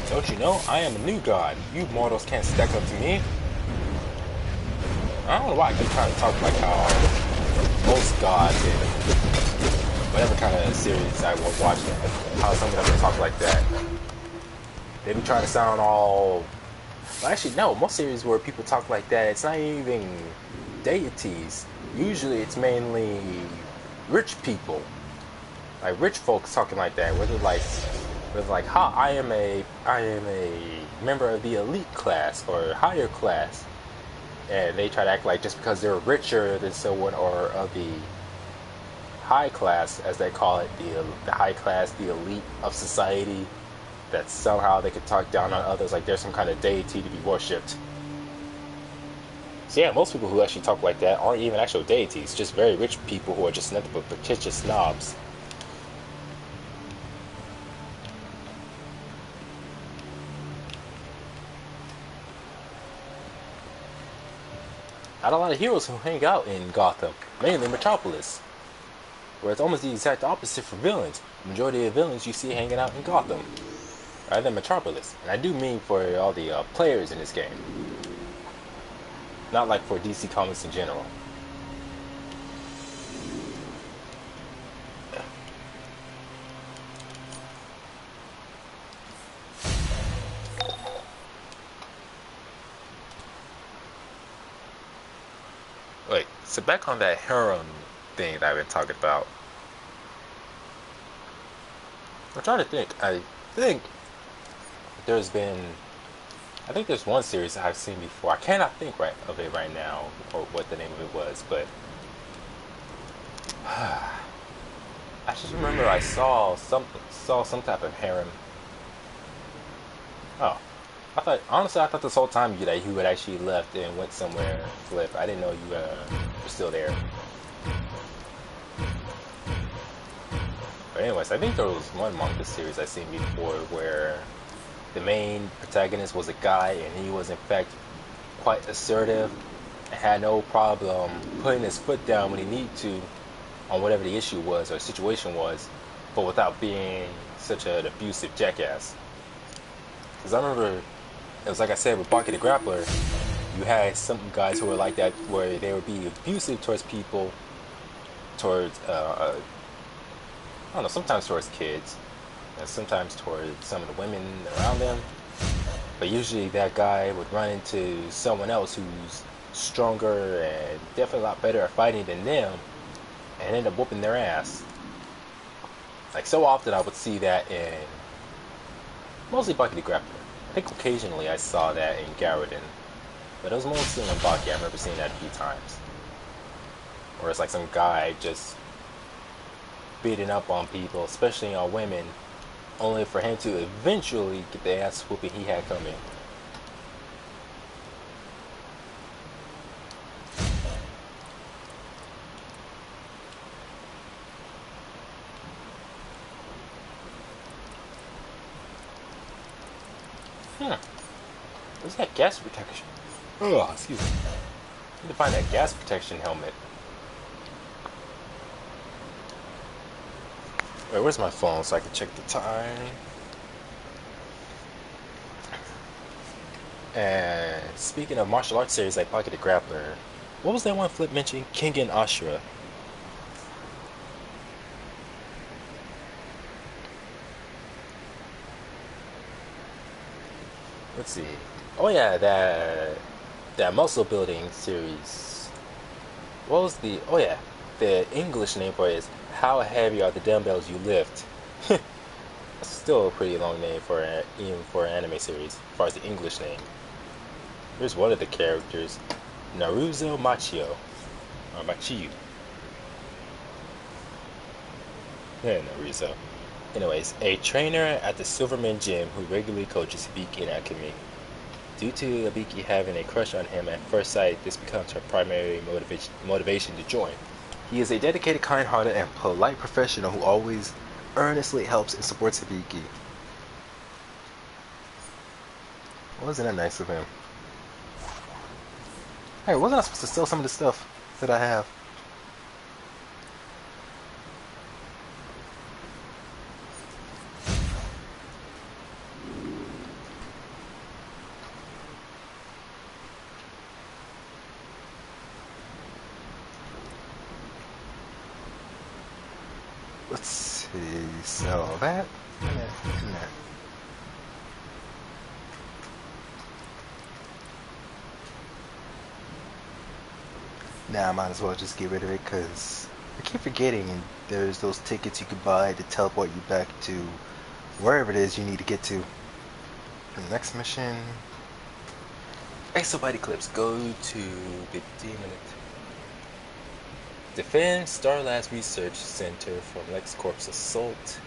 Don't you know, I am a new god. You mortals can't stack up to me. I don't know why I keep trying to talk like how most gods in whatever kind of series I was watching, how some of them talk like that. They be trying to sound all... Well, actually, no, most series where people talk like that, it's not even deities. Usually it's mainly rich people, like rich folks talking like that, where they're like, ha, I am a member of the elite class or higher class, and they try to act like just because they're richer than someone or of the high class, as they call it, the high class, the elite of society, that somehow they could talk down on others like there's some kind of deity to be worshipped. So yeah, most people who actually talk like that aren't even actual deities, just very rich people who are just nothing but pretentious snobs. Not a lot of heroes who hang out in Gotham, mainly Metropolis, where it's almost the exact opposite for villains. The majority of villains you see hanging out in Gotham, rather than Metropolis. And I do mean for all the players in this game, not like for DC Comics in general. Wait, so back on that harem thing that I've been talking about. I'm trying to think. I think there's one series I've seen before. I cannot think of it right now, or what the name of it was, but I just remember I saw some type of harem. Oh, honestly I thought this whole time that you had actually left and went somewhere. Flip, I didn't know you were still there. But anyways, I think there was one manga series I've seen before where the main protagonist was a guy, and he was in fact quite assertive and had no problem putting his foot down when he needed to on whatever the issue was or situation was, but without being such an abusive jackass. Because I remember, it was like I said with Baki the Grappler, you had some guys who were like that, where they would be abusive towards people, towards, I don't know, sometimes towards kids, and sometimes towards some of the women around them. But usually that guy would run into someone else who's stronger and definitely a lot better at fighting than them, and end up whooping their ass. Like, so often I would see that in mostly Baki the Grappler. I think occasionally I saw that in Garrodin, but it was mostly in Baki. I remember seeing that a few times, where it's like some guy just beating up on people, especially on women, only for him to eventually get the ass whooping he had coming. Where's that gas protection? Oh, excuse me. I need to find that gas protection helmet. Wait, where's my phone so I can check the time? And speaking of martial arts series like Baki the Grappler, what was that one Flip mentioned? King and Ashura. Let's see. Oh yeah, that muscle building series. What was the? Oh yeah, the English name for it is How Heavy Are the Dumbbells You Lift? That's still a pretty long name for even for an anime series, as far as the English name. Here's one of the characters, Naruto Machio, or Machiyu. Yeah, Naruto. Anyways, a trainer at the Silverman Gym who regularly coaches Hibiki in alchemy. Due to Hibiki having a crush on him at first sight, this becomes her primary motivation to join. He is a dedicated, kind-hearted, and polite professional who always earnestly helps and supports Hibiki. Wasn't that nice of him? Hey, wasn't I supposed to sell some of the stuff that I have? Let's see, so that and that. Now I might as well just get rid of it because I keep forgetting there's those tickets you could buy to teleport you back to wherever it is you need to get to. The next mission. Exobyte Eclipse. Go to 15 minutes. Defend Starlabs Research Center from LexCorp's assault.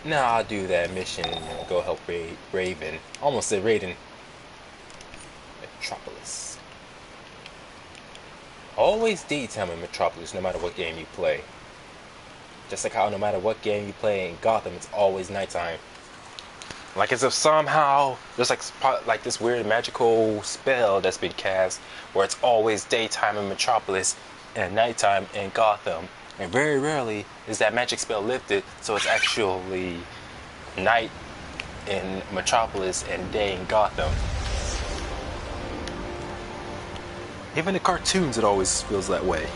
Now I'll do that mission and go help Raven. Almost said Raiden. Metropolis. Always daytime in Metropolis, no matter what game you play. Just like how no matter what game you play in Gotham, it's always nighttime. Like as if somehow there's like this weird magical spell that's been cast where it's always daytime in Metropolis and nighttime in Gotham. And very rarely is that magic spell lifted, so it's actually night in Metropolis and day in Gotham. Even in cartoons, it always feels that way.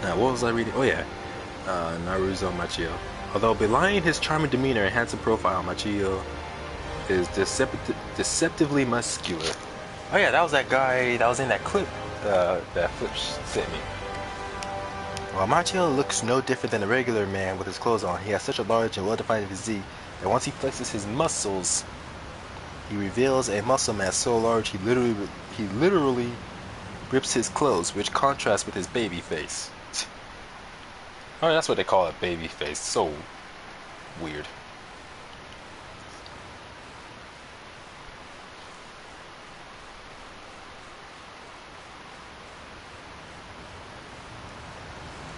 Now, what was I reading? Oh yeah, Naruto Machio. Although belying his charming demeanor and handsome profile, Machio is deceptively muscular. Oh yeah, that was that guy that was in that clip that Flip sent me. While Machio looks no different than a regular man with his clothes on, he has such a large and well-defined physique that once he flexes his muscles, he reveals a muscle mass so large he literally rips his clothes, which contrasts with his baby face. Oh, that's what they call a baby face. So weird.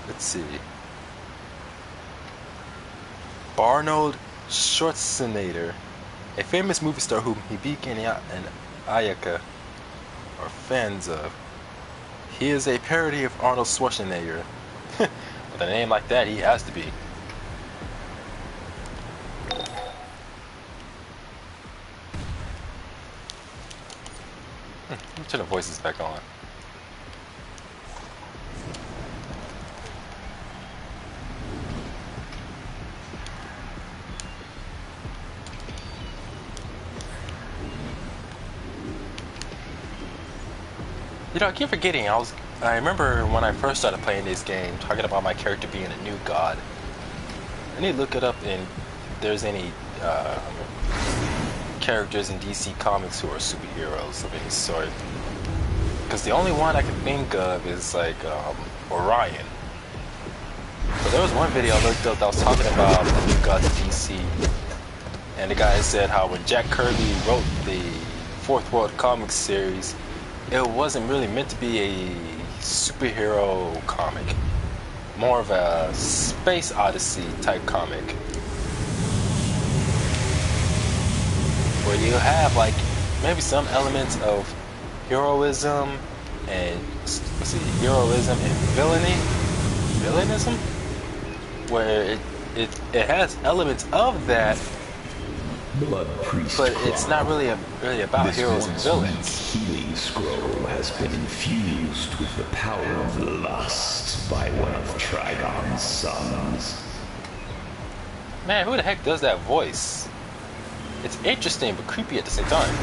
Let's see. Arnold Schwarzenegger, a famous movie star whom Hibiki and Ayaka are fans of. He is a parody of Arnold Schwarzenegger. With a name like that, he has to be. Turn the voices back on. You know, I keep forgetting. I remember when I first started playing this game, talking about my character being a new god. I need to look it up and if there's any characters in DC Comics who are superheroes of any sort. Because the only one I can think of is like Orion. But there was one video I looked up that was talking about the new gods of DC. And the guy said how when Jack Kirby wrote the Fourth World Comics series, it wasn't really meant to be a superhero comic. More of a space odyssey type comic. Where you have like maybe some elements of heroism and heroism and villainism, where it has elements of that, Blood Priest, but it's not really about this heroes and villains. once healing scroll has been infused with the power of lust by one of Trigon's sons. Man, who the heck does that voice? It's interesting but creepy at the same time.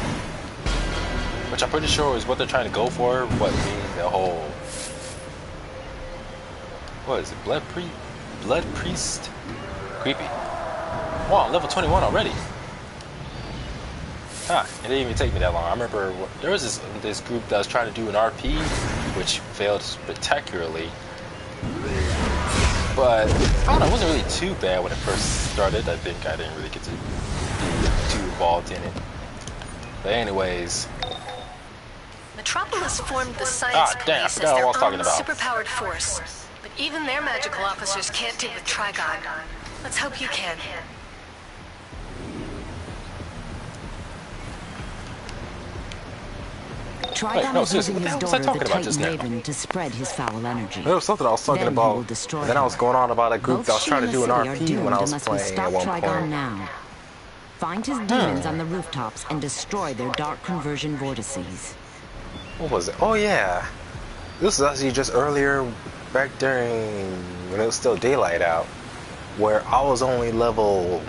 Which I'm pretty sure is what they're trying to go for. What being the whole... What is it? Blood Priest? Creepy. Wow, level 21 already. Huh, it didn't even take me that long. I remember there was this group that was trying to do an RP, which failed spectacularly. But I don't know, it wasn't really too bad when it first started. I think I didn't really get to be too involved in it. But anyways, Metropolis formed the science police as their own superpowered force. But even their magical officers can't deal with Trigon. Let's hope you can. Trigon is using his daughter, the Titan Raven, to spread his foul energy. There was something I was talking about, and then I was going on about a group that was trying to do an RP when I was playing at one point. Now. Find his demons on the rooftops and destroy their dark conversion vortices. What was it? Oh yeah, this was actually just earlier, back during when it was still daylight out, where I was only level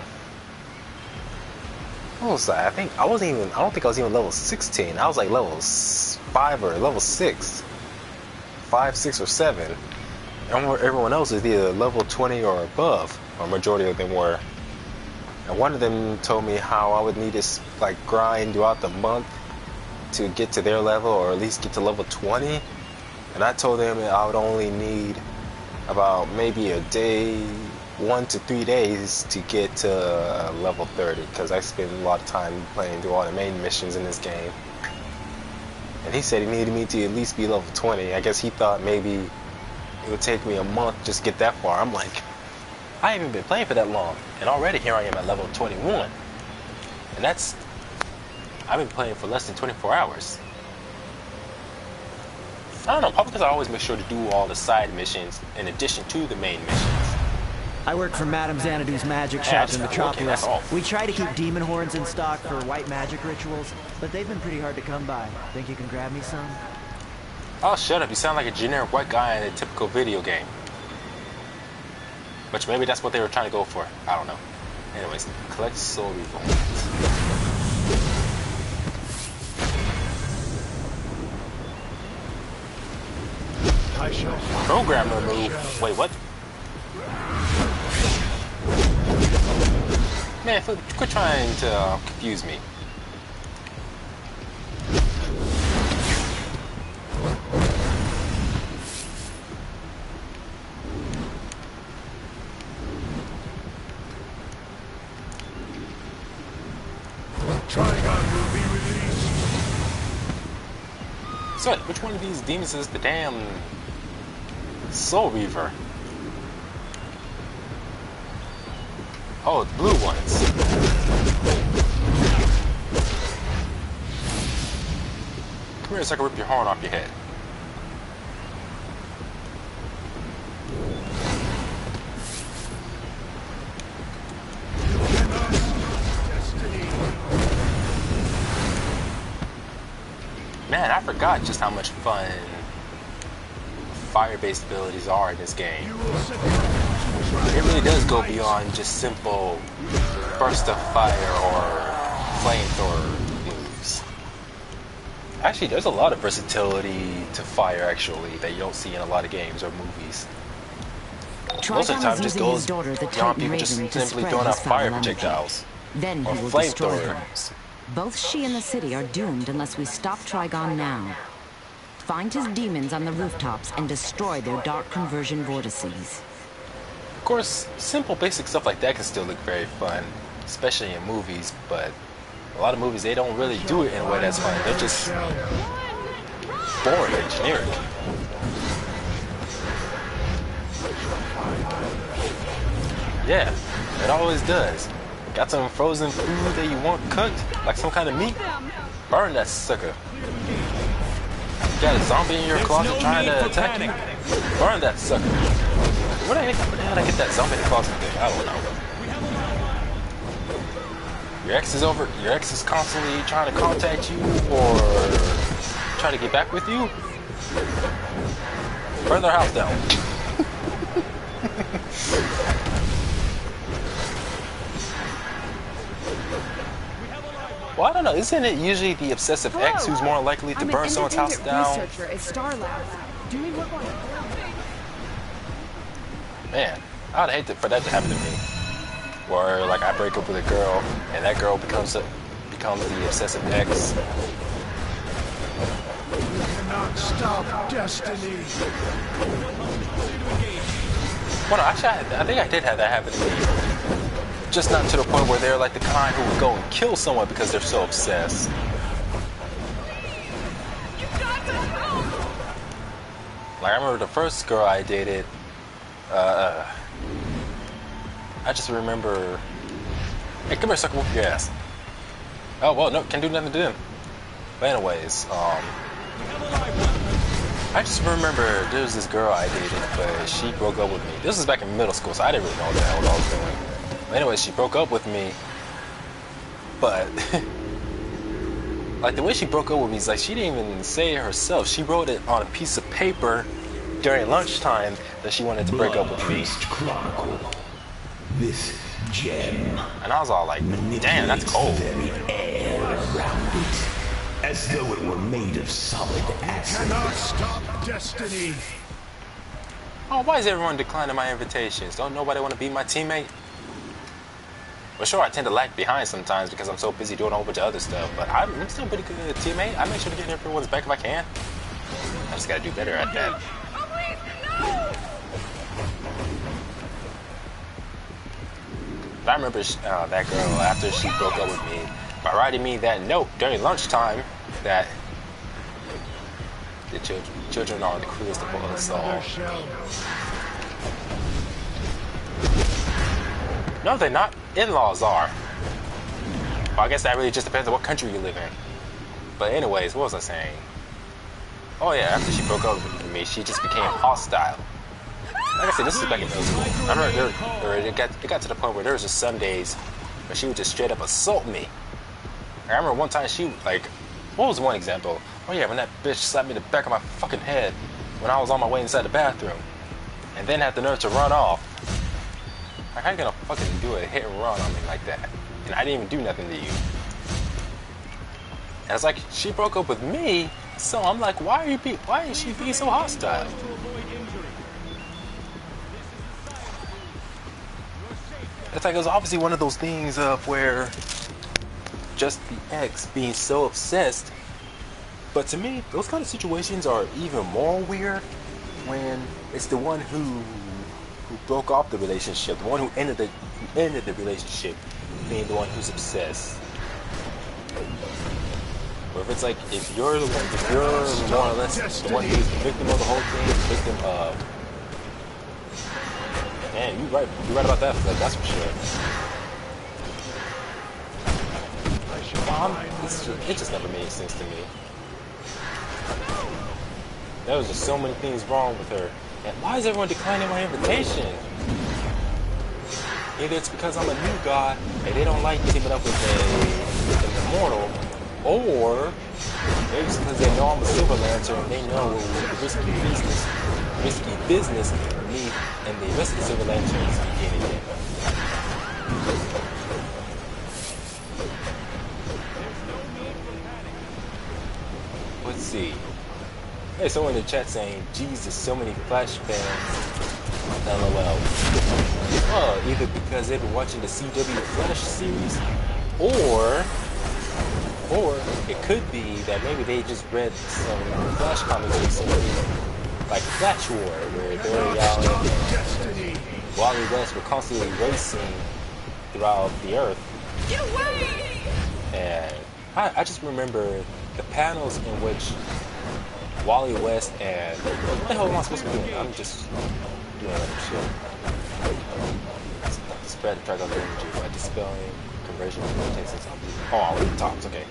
What was that? I think I wasn't even. I don't think I was even level 16. I was like level 5 or level 6, 5, 6, or 7. And everyone else is either level 20 or above, or majority of them were. And one of them told me how I would need to like grind throughout the month to get to their level, or at least get to level 20. And I told them I would only need about maybe a day, 1 to 3 days to get to level 30, because I spend a lot of time playing through all the main missions in this game. And he said he needed me to at least be level 20. I guess he thought maybe it would take me a month just to get that far. I'm like, I haven't been playing for that long, and already here I am at level 21. And that's, I've been playing for less than 24 hours. I don't know, probably because I always make sure to do all the side missions in addition to the main missions. I work for Madame Xanadu's magic shop in Metropolis. We try to keep demon horns in stock for white magic rituals, but they've been pretty hard to come by. Think you can grab me some? Oh, shut up. You sound like a generic white guy in a typical video game. Which maybe that's what they were trying to go for. I don't know. Anyways, collect soul revolt. Program remove. Wait, what? Man, quit trying to confuse me. Trigon will be released. So, which one of these demons is the damn Soul Reaver? Oh, the blue ones. Come here so I can rip your horn off your head. Man, I forgot just how much fun fire-based abilities are in this game. It really does go beyond just simple burst of fire or flamethrower moves. Actually, there's a lot of versatility to fire, actually, that you don't see in a lot of games or movies. Most of the time, it just goes beyond people just simply throwing out fire projectiles Then or he will destroy her. flamethrowers. Both she and the city are doomed unless we stop Trigon now. Find his demons on the rooftops and destroy their dark conversion vortices. Of course, simple basic stuff like that can still look very fun, especially in movies, but a lot of movies, they don't really do it in a way that's fun. They're just boring and generic. Yeah, it always does. Got some frozen food that you want cooked, like some kind of meat? Burn that sucker. Got a zombie in your closet trying to attack you? Burn that sucker. Where the hell did I get that zombie in the closet thing? I don't know. Your ex is constantly trying to contact you or try to get back with you? Burn their house down. Well, I don't know. Isn't it usually the obsessive ex who's more likely to burn someone's house down? Man, I'd hate for that to happen to me. Where like I break up with a girl and that girl becomes the obsessive ex. You cannot stop destiny. Well, no, actually, I think I did have that happen to me. Just not to the point where they're like the kind who would go and kill someone because they're so obsessed. Like I remember the first girl I dated. I just remember. Hey, come here, sucker, whoop your ass. Oh well, no, can't do nothing to them. But anyways, I just remember there was this girl I dated, but she broke up with me. This was back in middle school, so I didn't really know what the hell I was doing. But anyways, she broke up with me, but like the way she broke up with me is like she didn't even say it herself. She wrote it on a piece of paper during lunchtime that she wanted to break up with me. Chronicle. This gem. And I was all like, damn, that's cold. The very air around it, as though it were made of solid acid. You cannot stop destiny. Oh, why is everyone declining my invitations? Don't nobody want to be my teammate? Well, sure, I tend to lag behind sometimes because I'm so busy doing a whole bunch of other stuff, but I'm still a pretty good teammate. I make sure to get everyone's back if I can. I just gotta do better at that. But I remember that girl, after she broke up with me, by writing me that note during lunchtime that the children are the cruelest of us all. No, they're not. In-laws are. Well, I guess that really just depends on what country you live in. But anyways, what was I saying? Oh yeah, after she broke up with me, she just became hostile. Like I said, this is back in middle school. I remember it got to the point where there was just some days where she would just straight up assault me. I remember one time she, like, what was one example? Oh yeah, when that bitch slapped me in the back of my fucking head when I was on my way inside the bathroom. And then had the nerve to run off. Like, how you gonna fucking do a hit and run on me like that? And I didn't even do nothing to you. And it's like, she broke up with me, so I'm like, why is she being so hostile? It's like, it was obviously one of those things of where just the ex being so obsessed. But to me, those kind of situations are even more weird when it's the one who broke off the relationship, the one who ended the relationship, being the one who's obsessed. Or if it's like, if you're more or less the one who's the victim of the whole thing, victim of. Man, you're right about that. Like, that's for sure. It just never made sense to me. There was just so many things wrong with her. And why is everyone declining my invitation? Either it's because I'm a new god and they don't like teaming up with an immortal, or maybe it's because they know I'm a Silver Lantern and they know what risky business me and the rest of the Silver Lanterns be getting in. Let's see. Hey, someone in the chat saying, Jesus, so many Flash fans. LOL. Well, either because they've been watching the CW Flash series, or it could be that maybe they just read some Flash comics recently, like Flash War, where Barry Allen and Wally West were constantly racing throughout the Earth. Get away! And I just remember the panels in which Wally West and what the hell am I supposed to be doing? I'm just doing other shit. Spread the track on the energy by dispelling conversion of rotations on the rooftops, okay.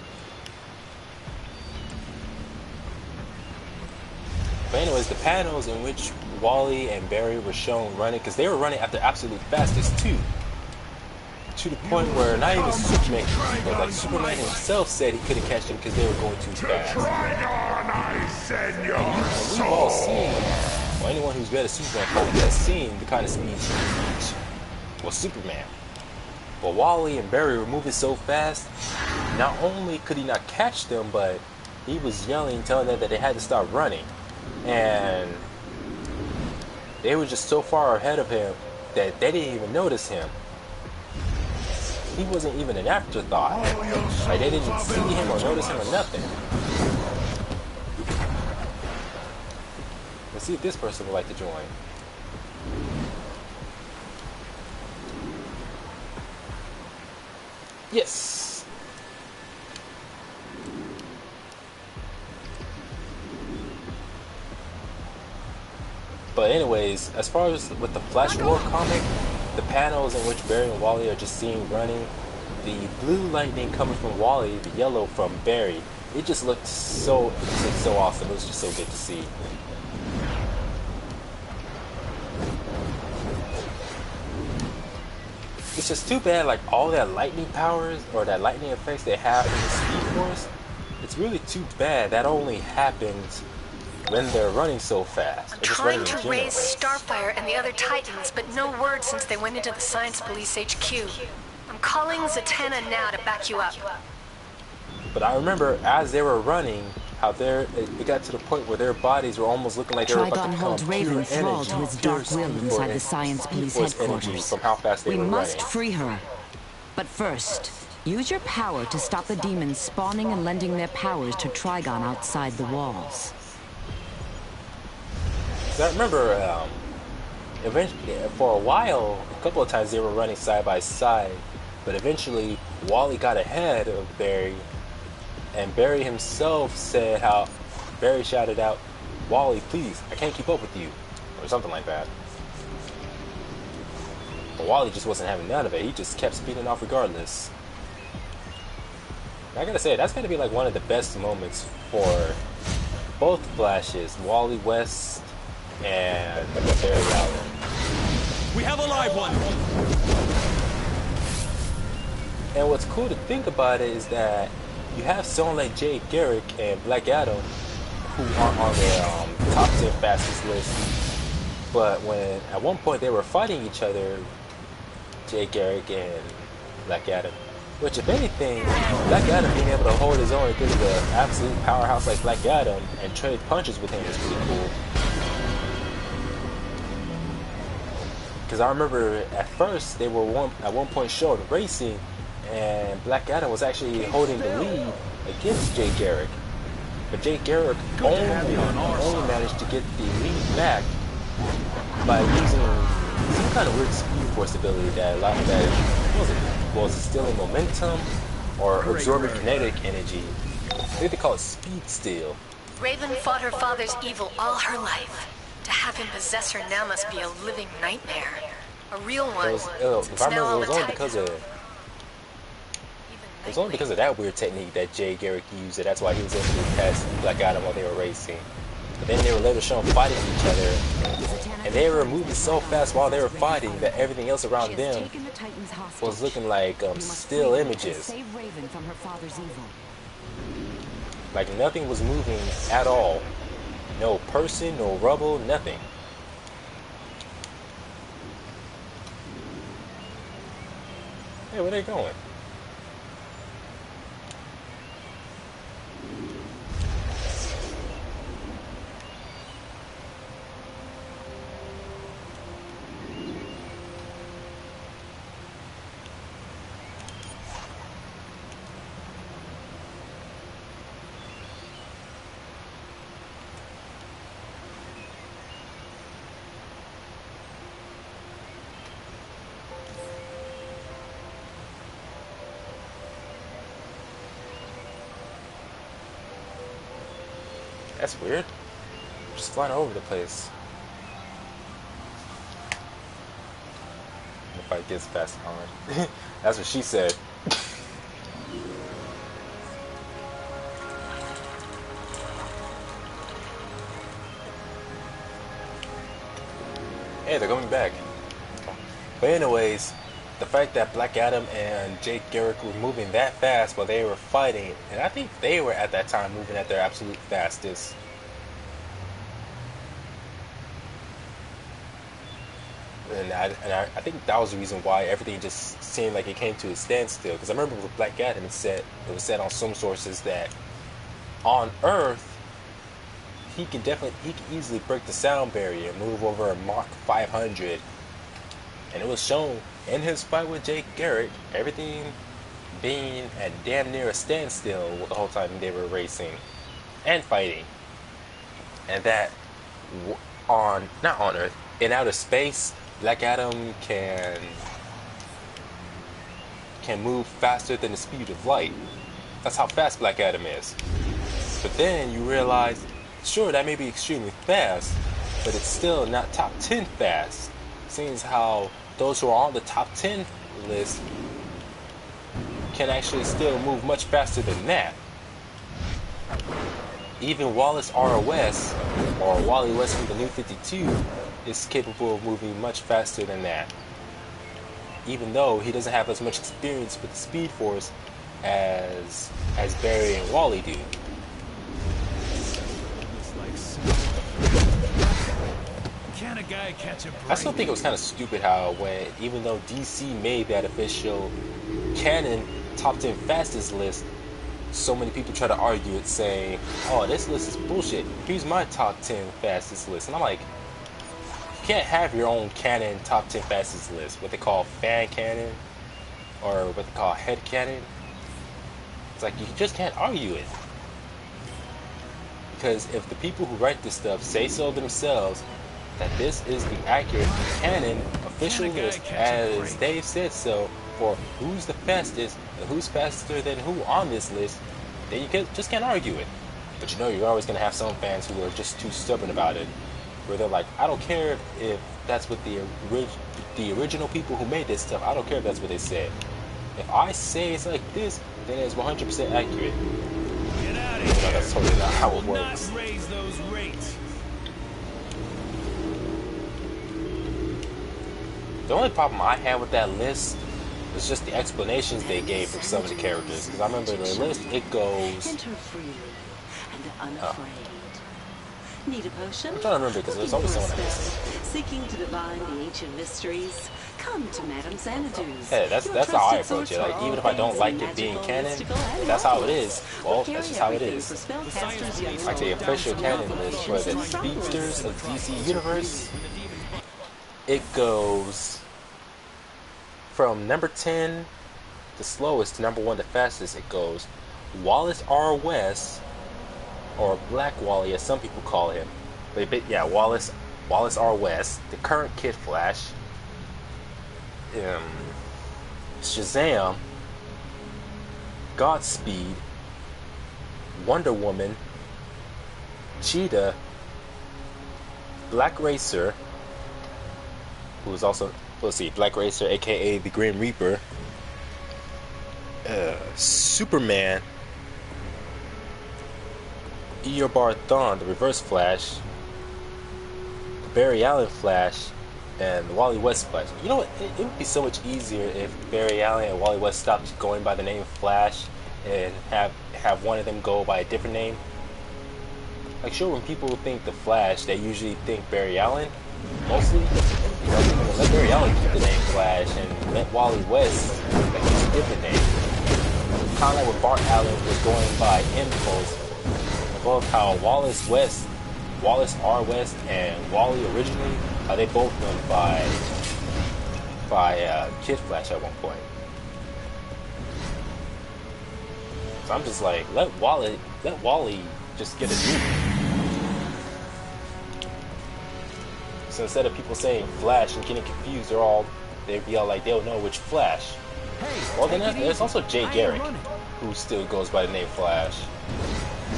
But anyways, the panels in which Wally and Barry were shown running, because they were running at their absolute fastest too. To the point where not even Superman, but like Superman himself said he couldn't catch them because they were going too fast. And we've all seen, or anyone who's read a Superman comic has seen the kind of speeds he reached. Well, Superman. But Wally and Barry were moving so fast, not only could he not catch them, but he was yelling, telling them that they had to stop running. And they were just so far ahead of him that they didn't even notice him. He wasn't even an afterthought. Like, they didn't see him or notice him or nothing. Let's see if this person would like to join. Yes. But anyways, as far as with the Flash War comic, the panels in which Barry and Wally are just seen running, the blue lightning coming from Wally, the yellow from Barry, it just looked so awesome. It was just so good to see. It's just too bad, like, all that lightning powers or that lightning effects they have in the Speed Force, it's really too bad that only happens when they're running so fast. I'm trying to raise Starfire and the other Titans, but no word since they went into the Science Police HQ. I'm calling Zatanna now to back you up. But I remember as they were running, how it got to the point where their bodies were almost looking like they were about to become pure energy, to his dark will inside the Science Police headquarters. From how fast they were running. We must free her. But first, use your power to stop the demons spawning and lending their powers to Trigon outside the walls. So I remember, eventually, for a while, a couple of times they were running side by side, but eventually Wally got ahead of Barry, and Barry himself said how Barry shouted out, "Wally, please, I can't keep up with you," or something like that. But Wally just wasn't having none of it. He just kept speeding off regardless. And I gotta say, that's gotta be like one of the best moments for both Flashes, Wally West and Barry Allen. We have a live one! And what's cool to think about it is that you have someone like Jay Garrick and Black Adam who are on the top 10 fastest list. But when at one point they were fighting each other, Jay Garrick and Black Adam, which if anything, Black Adam being able to hold his own against the absolute powerhouse like Black Adam and trade punches with him is pretty cool. Because I remember at first they were at one point showing racing, and Black Adam was actually holding the lead against Jay Garrick. But Jay Garrick only managed to get the lead back by using some kind of weird speed force ability that was instilling momentum or absorbing kinetic energy. I think they call it speed steal. Raven fought her father's evil all her life. To have him possess her now must be a living nightmare. A real one. If I remember, it was only because of that weird technique that Jay Garrick used. That's why he was able to pass Black Adam while they were racing. But then they were later shown fighting each other, and they were moving so fast while they were fighting that everything else around them was looking like still images. Like nothing was moving at all. No person, no rubble, nothing. Hey, where are they going? That's weird. Just flying all over the place. If I get fast on. That's what she said. Hey, they're coming back. But anyways, the fact that Black Adam and Jake Garrick were moving that fast while they were fighting, and I think they were at that time moving at their absolute fastest. And I think that was the reason why everything just seemed like it came to a standstill. Because I remember with Black Adam, it was said on some sources that on Earth, he can easily break the sound barrier and move over a Mach 500. And it was shown in his fight with Jake Garrick, everything being at damn near a standstill the whole time they were racing and fighting. And that not on Earth, in outer space, Black Adam can move faster than the speed of light. That's how fast Black Adam is. But then you realize, sure, that may be extremely fast, but it's still not top 10 fast. Seeing as how those who are on the top 10 list can actually still move much faster than that. Even Wallace ROS, or Wally West from the New 52, is capable of moving much faster than that. Even though he doesn't have as much experience with the Speed Force as Barry and Wally do. It's like can a guy catch a break? I still think it was kind of stupid how when, even though DC made that official canon top 10 fastest list, so many people try to argue it saying, oh, this list is bullshit. Here's my top 10 fastest list. And I'm like, you can't have your own canon top 10 fastest list. What they call fan canon or what they call head canon. It's like, you just can't argue it. Because if the people who write this stuff say so themselves, that this is the accurate canon official list as they've said so for who's the fastest and who's faster than who on this list, then you just can't argue it. But you know, you're always going to have some fans who are just too stubborn about it, where they're like, I don't care if that's what the original people who made this stuff, I don't care if that's what they said. If I say it's like this, then it's 100% accurate. You know, that's totally not how it works. Raise those rates. The only problem I had with that list was just the explanations they gave for some of the characters. Because I remember the list, it goes... Enter freely and unafraid. Need a potion? I'm trying to remember because there's always someone I missed. Seeking to divine the ancient mysteries, come to Madame Xanadu's. Hey, that's how I approach it. Like, even if I don't like it being canon, that's how it is. Well, that's just how it is. Like the official canon list for the speedsters of DC Universe, it goes from number 10, the slowest, to number 1, the fastest. It goes Wallace R. West, or Black Wally as some people call him. But yeah, Wallace R. West, the current Kid Flash, Shazam, Godspeed, Wonder Woman, Cheetah, Black Racer, who is also, let's see, Black Racer aka the Grim Reaper, Superman, Eobard Thawne, the Reverse Flash, the Barry Allen Flash, and the Wally West Flash. You know what? It would be so much easier if Barry Allen and Wally West stopped going by the name Flash and have one of them go by a different name. Like, sure, when people think the Flash, they usually think Barry Allen, mostly. You know, let Barry Allen keep the name Flash and let Wally West use a different name. Kind of like when Bart Allen was going by Impulse. Above how Wallace R. West, and Wally originally, how they both went by Kid Flash at one point. So I'm just like, let Wally just get a new name. So instead of people saying Flash and getting confused, they'd be all like, they don't know which Flash. Well, then there's also Jay Garrick, who still goes by the name Flash.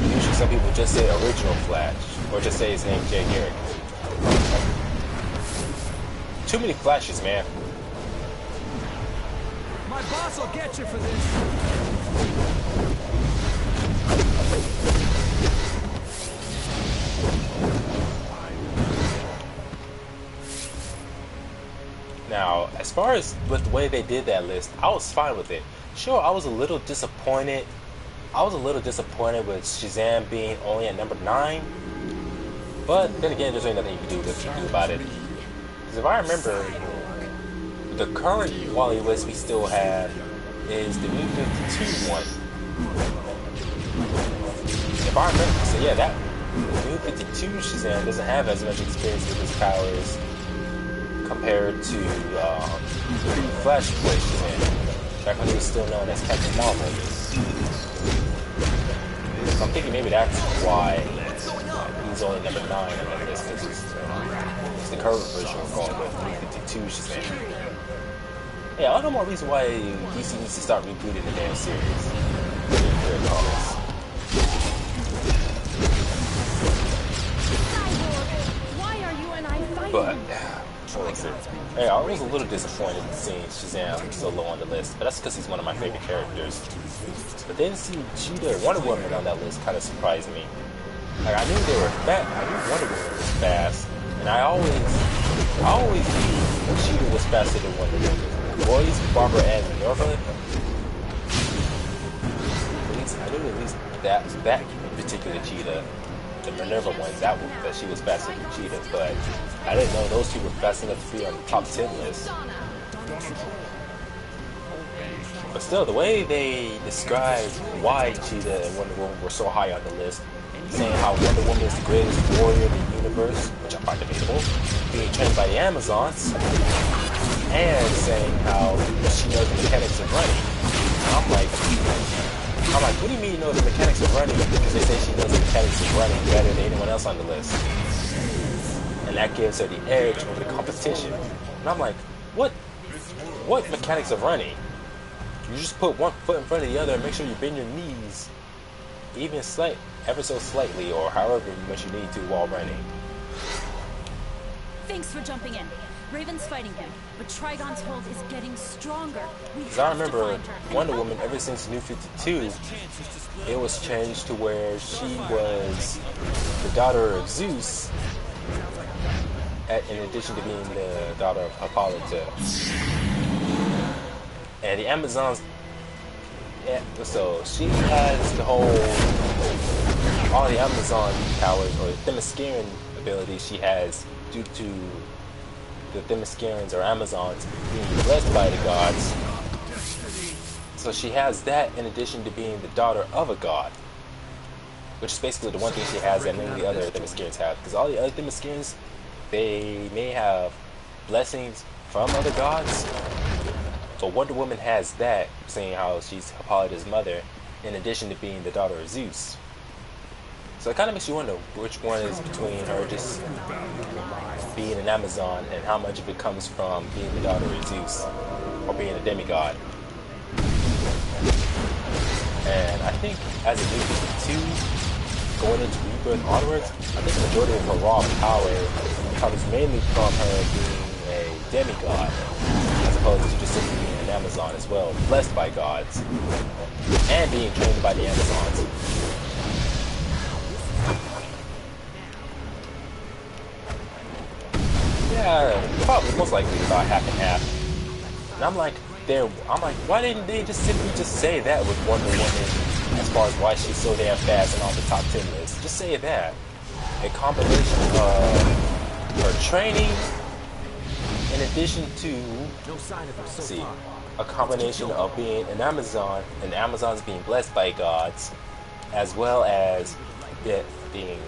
Usually some people just say original Flash, or just say his name Jay Garrick. Too many Flashes, man. My boss will get you for this. Now, as far as with the way they did that list, I was fine with it. Sure, I was a little disappointed. With Shazam being only at number 9. But then again, there's really nothing you can do about it. Because if I remember, the current Wally West we still have is the New 52 one. If I remember, so yeah, that New 52 Shazam doesn't have as much experience with his powers compared to Flashpoint Shazam, back when he was still known as Captain Marvel. So I'm thinking maybe that's why he's only number 9 on the list, because it's the current version called the New 52 Shazam. Yeah, I don't know more reason why DC needs to start rebooting the damn series. Why are you and I fighting? But yeah, I was a little disappointed seeing Shazam so low on the list, but that's because he's one of my favorite characters. But then seeing Cheetah and Wonder Woman on that list kind of surprised me. Like, I knew they were fast. I knew Wonder Woman was fast, and I always knew Cheetah was faster than Wonder Woman. Boys, Barbara Ann Minerva. At least I knew that particular Cheetah the Minerva ones, that she was faster than Cheetah, but I didn't know those two were fast enough to be on the top 10 list. But still, the way they describe why Cheetah and Wonder Woman were so high on the list, saying how Wonder Woman is the greatest warrior in the universe, which I find debatable, being trained by the Amazons, and saying how she knows the mechanics of running. And I'm like, what do you mean you know the mechanics of running? Because they say she knows the mechanics of running better than anyone else on the list. And that gives her the edge over the competition. And I'm like, what mechanics of running? You just put one foot in front of the other and make sure you bend your knees even ever so slightly, or however much you need to while running. Thanks for jumping in. Raven's fighting him, but Trigon's hold is getting stronger. Because I remember Wonder Woman, ever since New 52, it was changed to where she was the daughter of Zeus, in addition to being the daughter of Hippolyta. And the Amazons, yeah, so she has all the Amazon powers, or Themysciran abilities she has due to the Themyscirans or Amazons being blessed by the gods. So she has that in addition to being the daughter of a god, which is basically the one thing she has that none of the other Themyscirans have. Because all the other Themyscirans, they may have blessings from other gods, but Wonder Woman has that, seeing how she's Hippolyta's mother, in addition to being the daughter of Zeus. So it kind of makes you wonder which one is between her just being an Amazon and how much of it comes from being the daughter of Zeus or being a demigod. And I think as a New 52, going into Rebirth onwards, I think the majority of her raw power comes mainly from her being a demigod, as opposed to just simply being an Amazon as well, blessed by gods, and being trained by the Amazons. Yeah, probably most likely about half and half. And I'm like, why didn't they just simply say that with Wonder Woman as far as why she's so damn fast and on the top 10 list? Just say that. A combination of her training, in addition to, a combination of being an Amazon and the Amazons being blessed by gods, as well as it being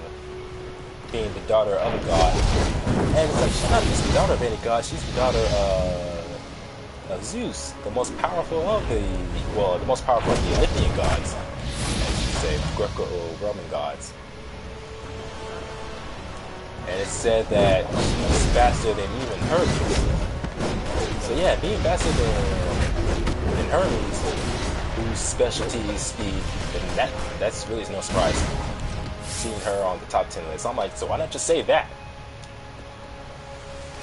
the daughter of a god. And it's like, she's not just the daughter of any god, she's the daughter of Zeus, the most powerful of the Olympian gods, as you say, Greco-Roman gods. And it's said that she's faster than even Hermes. So yeah, being faster than Hermes, whose specialty is speed, and that's really no surprise. Seeing her on the top 10 list, I'm like, so why not just say that?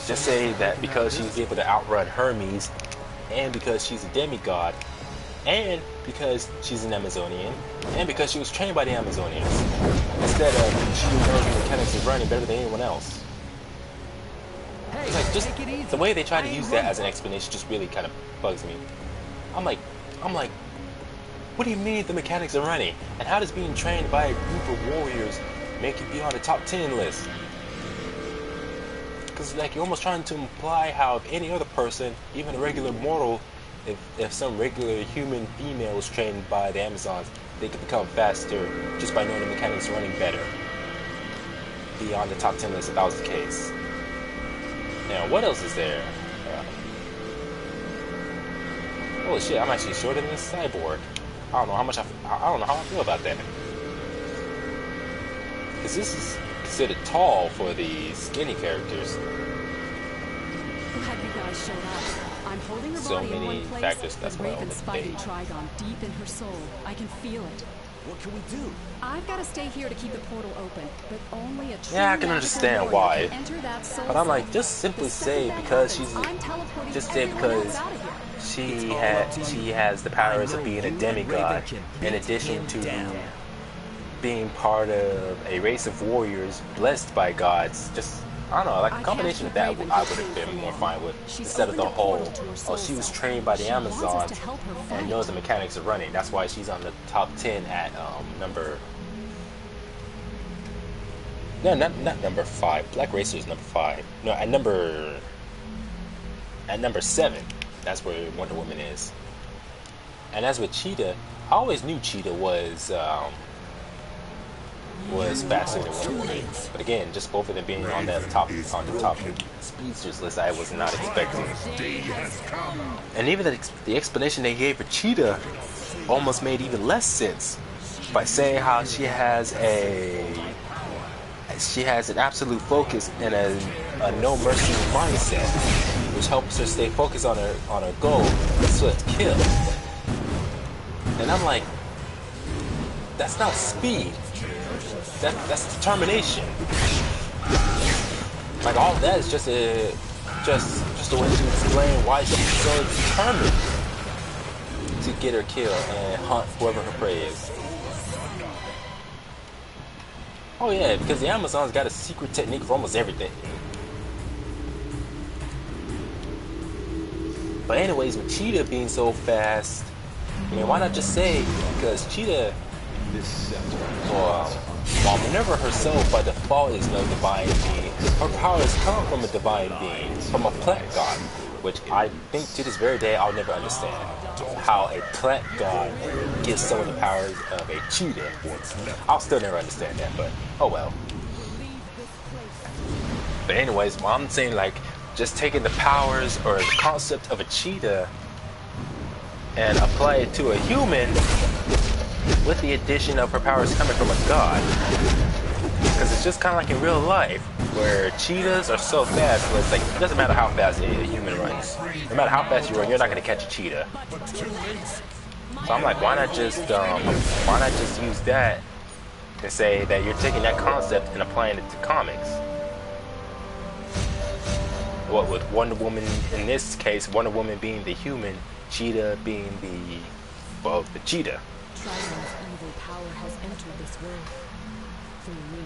Just say that because she's able to outrun Hermes, and because she's a demigod, and because she's an Amazonian, and because she was trained by the Amazonians, instead of she knows the mechanics of running better than anyone else. It's like, just the way they try to use that as an explanation just really kind of bugs me. I'm like, what do you mean the mechanics of running? And how does being trained by a group of warriors make you be on the top 10 list? Because like, you're almost trying to imply how if any other person, even a regular mortal, if some regular human female was trained by the Amazons, they could become faster just by knowing the mechanics of running better. Be on the top 10 list if that was the case. Now, what else is there? Holy shit, I'm actually shorter than a cyborg. I don't know how I feel about that. Because this is considered tall for the skinny characters. Glad you guys showed up. I'm holding her So body in many one place, factors, that's but why I Raven's only fighting debate. Trigon deep in her soul. I can feel it. What can we do? I've got to stay here to keep the portal open, but only a true Yeah, I can magical understand warrior why. can enter that soul But I'm like, cell. just simply The say second because that she's happens, I'm teleporting just say everyone else because out of here. she has the powers of being a demigod, in addition to being part of a race of warriors blessed by gods. Just, I don't know, like a combination of that I would have been more fine with, instead of the whole, oh, she was trained by the Amazons and knows the mechanics of running. That's why she's on the top 10 at number No, not number 5. Black Racer is number 5. No, at number 7, that's where Wonder Woman is. And as with Cheetah, I always knew Cheetah was faster than Wonder Woman. But again, just both of them being on the top speedsters list, I was not expecting. And even the explanation they gave for Cheetah almost made even less sense by saying how she has an absolute focus and a no mercy mindset, which helps her stay focused on her goal, swift kill. And I'm like, that's not speed. That's determination. Like, all of that is just a way to explain why she's so determined to get her kill and hunt whoever her prey is. Oh yeah, because the Amazon's got a secret technique for almost everything. But anyways, with Cheetah being so fast, I mean, why not just say, because Cheetah, while Minerva herself by default is no divine being, her powers come from a divine being, from a plant god, which I think to this very day I'll never understand. How a plant god gives some of the powers of a cheetah. I'll still never understand that, but oh well. But anyways, well, I'm saying, like, just taking the powers or the concept of a cheetah and apply it to a human with the addition of her powers coming from a god. Because it's just kind of like in real life, where cheetahs are so fast, where it's like, it doesn't matter how fast a human runs. No matter how fast you run, you're not going to catch a cheetah. So I'm like, why not just use that to say that you're taking that concept and applying it to comics? What with Wonder Woman, in this case, Wonder Woman being the human, Cheetah being the cheetah. Trigon's evil power has entered this world through me.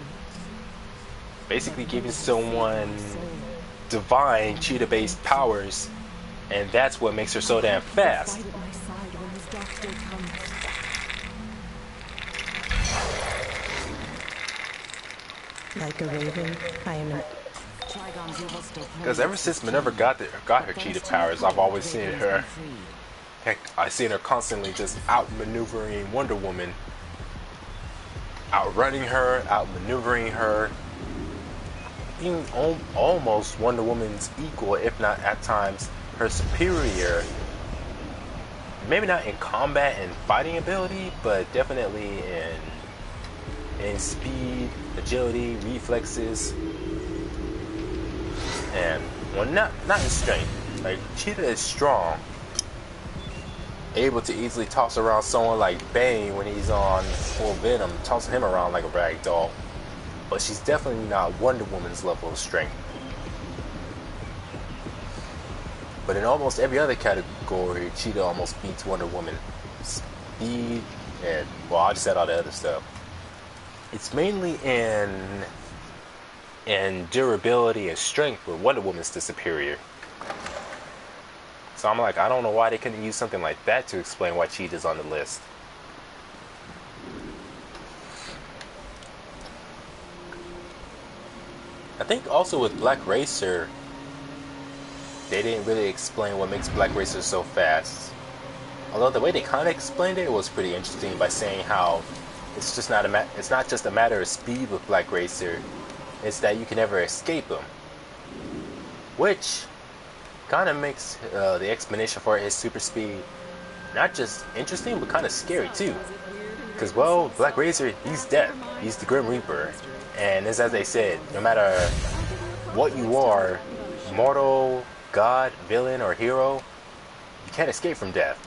Basically giving someone divine cheetah-based powers, and that's what makes her so damn fast. Fight at my side when his dark day comes. Like a raven, I am an... Because ever since Minerva got her cheetah powers, I've always seen her. Heck, I've seen her constantly just outmaneuvering Wonder Woman, outrunning her, outmaneuvering her, being almost Wonder Woman's equal, if not at times her superior. Maybe not in combat and fighting ability, but definitely in speed, agility, reflexes. And, well, not in strength. Like, Cheetah is strong, able to easily toss around someone like Bane when he's on full Venom, tossing him around like a rag doll. But she's definitely not Wonder Woman's level of strength. But in almost every other category, Cheetah almost beats Wonder Woman. Speed, and, well, I just said all the other stuff. It's mainly in durability and strength, where Wonder Woman's the superior. So I'm like, I don't know why they couldn't use something like that to explain why Cheetah's on the list. I think also with Black Racer, they didn't really explain what makes Black Racer so fast. Although the way they kind of explained it was pretty interesting by saying how it's not just a matter of speed with Black Racer. It's that you can never escape him, which kind of makes the explanation for his super speed not just interesting, but kind of scary too. Because, well, Black Racer, he's death. He's the Grim Reaper, and as they said, no matter what you are, mortal, god, villain, or hero, you can't escape from death.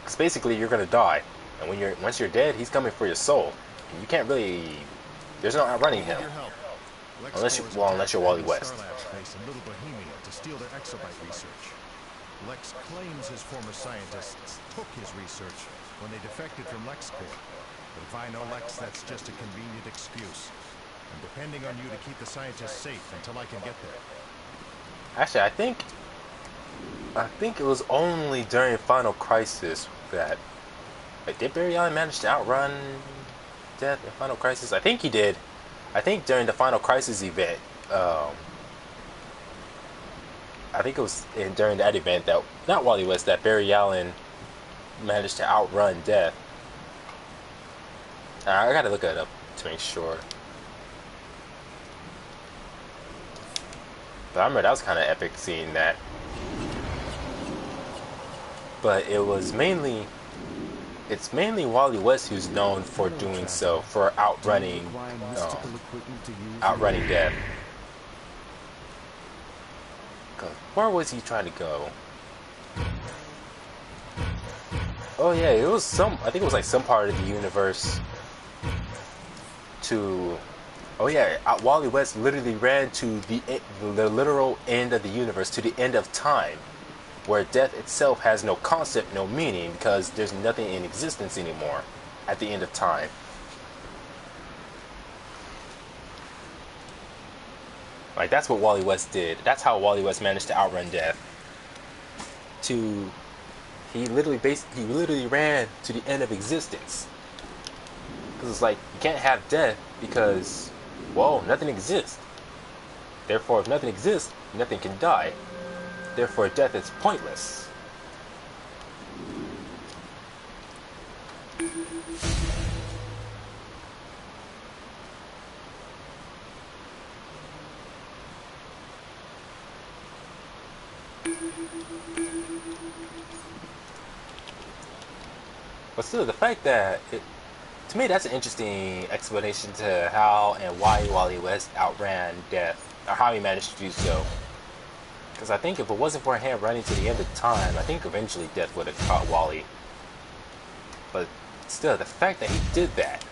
Because basically, you're gonna die, and once you're dead, he's coming for your soul. And you can't really. There's no outrunning him. Unless you're Wally West. A little bohemia to steal their exobyte research. Lex claims his former scientists took his research when they defected from LexCorp. But if I know Lex, that's just a convenient excuse. I'm depending on you to keep the scientists safe until I can get there. Actually, I think it was only during Final Crisis that did Barry Allen manage to outrun Death in Final Crisis? I think he did. I think during the Final Crisis event, I think it was during that event that, not Wally West, that Barry Allen managed to outrun death. I gotta look it up to make sure. But I remember that was kind of epic seeing that. But it's mainly Wally West who's known for doing so, for outrunning death. Where was he trying to go? Oh yeah, it was I think it was like some part of the universe to... Oh yeah, Wally West literally ran to the literal end of the universe, to the end of time, where death itself has no concept, no meaning, because there's nothing in existence anymore at the end of time. Like, that's what Wally West did. That's how Wally West managed to outrun death. He literally ran to the end of existence. Because it's like, you can't have death because, well, nothing exists. Therefore, if nothing exists, nothing can die. Therefore, death is pointless. But still, the fact that to me, that's an interesting explanation to how and why Wally West outran death, or how he managed to do so. Because I think if it wasn't for him running to the end of time, I think eventually death would have caught Wally. But still, the fact that he did that,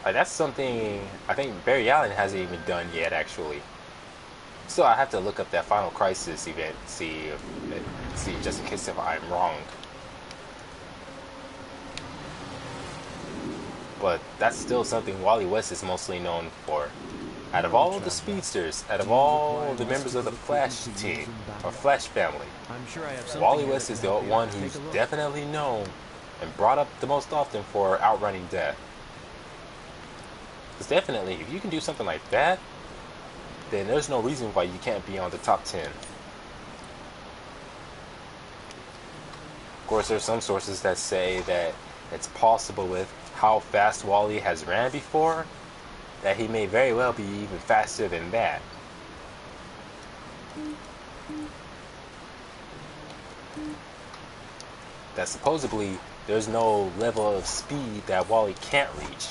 like, that's something I think Barry Allen hasn't even done yet, actually. So I have to look up that Final Crisis event, see just in case if I'm wrong. But that's still something Wally West is mostly known for. Out of all the speedsters, out of all the members of the Flash team, or Flash family, Wally West is the one who's definitely known and brought up the most often for outrunning death. Because definitely, if you can do something like that, then there's no reason why you can't be on the top 10. Of course, there's some sources that say that it's possible with how fast Wally has ran before, that he may very well be even faster than that. That supposedly there's no level of speed that Wally can't reach.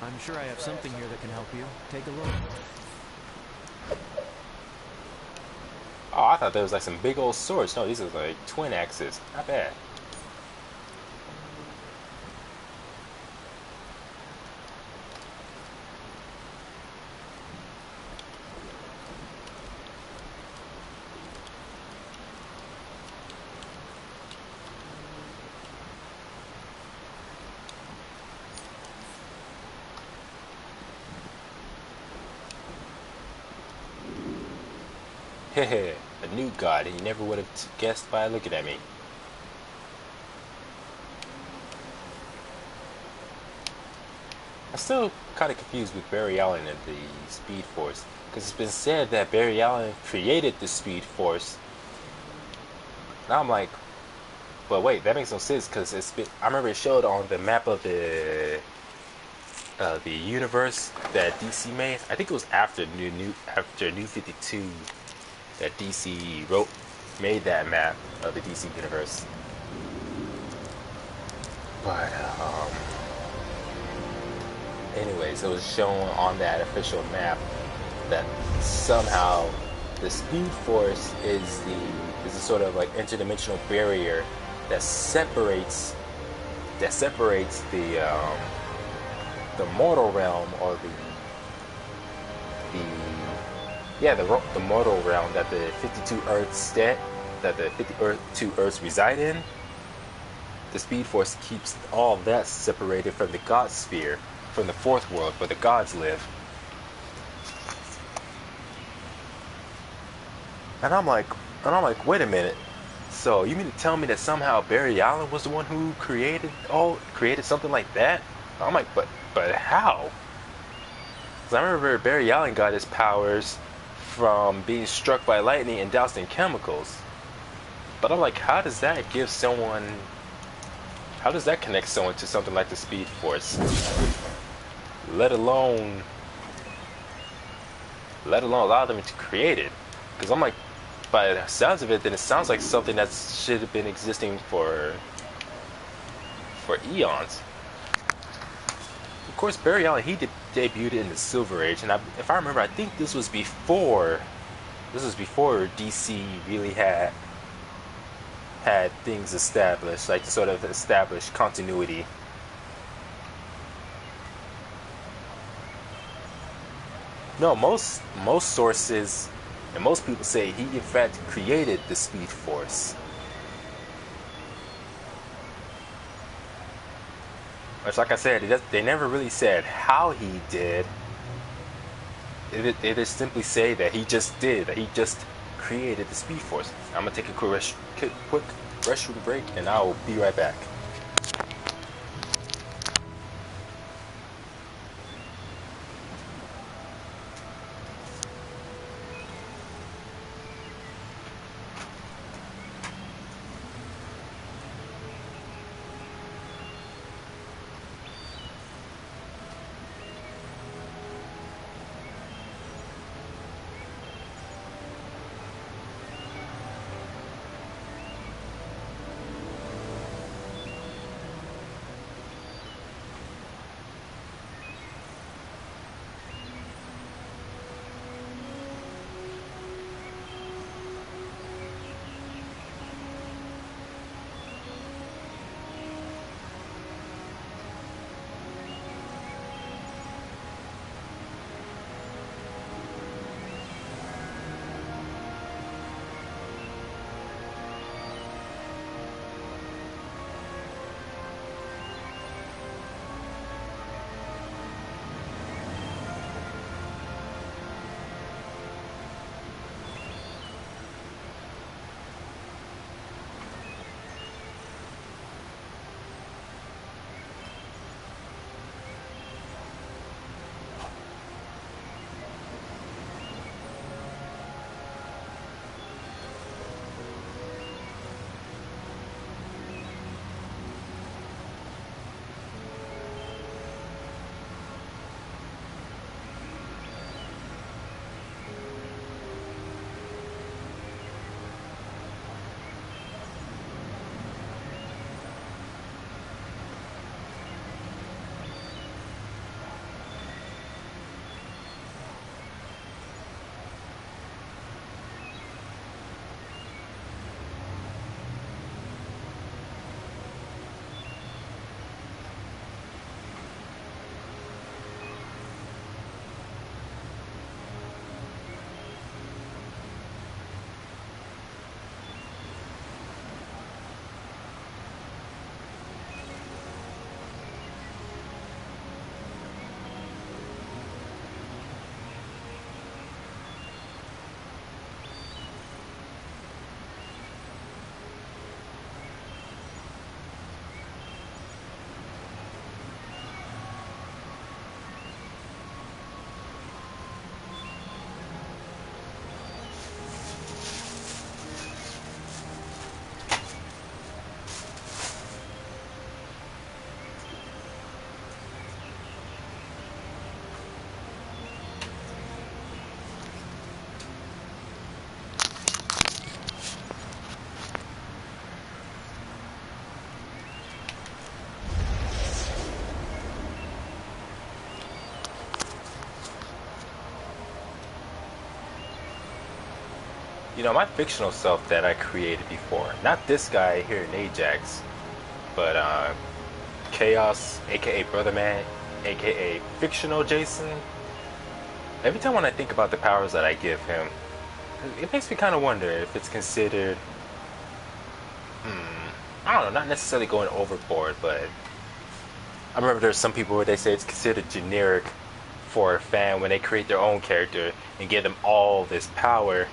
I'm sure I have something here that can help you. Take a look. Oh, I thought there was like some big old swords. No, these are like twin axes. Not bad. Hehe, a new god, and you never would have guessed by looking at me. I'm still kind of confused with Barry Allen and the Speed Force, because it's been said that Barry Allen created the Speed Force. Now I'm like, but wait, that makes no sense, because I remember it showed on the map of the universe that DC made. I think it was after New 52 that DC made that map of the DC universe. But anyways, it was shown on that official map that somehow the Speed Force is a sort of like interdimensional barrier that separates the mortal realm, or the mortal realm that the 52 Earths reside in. The Speed Force keeps all of that separated from the God Sphere, from the fourth world where the gods live. And I'm like, wait a minute. So you mean to tell me that somehow Barry Allen was the one who created something like that? I'm like, but how? Because I remember Barry Allen got his powers from being struck by lightning and doused in chemicals. But I'm like, how does that connect someone to something like the Speed Force? Let alone allow them to create it. Because I'm like, by the sounds of it, then it sounds like something that should have been existing for eons. Of course, Barry Allen, he debuted in the Silver Age, and if I remember, I think this was before DC really had things established, like sort of established continuity. No, most sources and most people say he in fact created the Speed Force. Which, like I said, they never really said how he did. They just simply say that he just created the Speed Force. I'm gonna take a quick restroom break, and I'll be right back. You know, my fictional self that I created before, not this guy here in Ajax, but Chaos, aka Brother Man, aka Fictional Jason. Every time when I think about the powers that I give him, it makes me kind of wonder if it's considered, I don't know, not necessarily going overboard, but I remember there's some people where they say it's considered generic for a fan when they create their own character and give them all this power,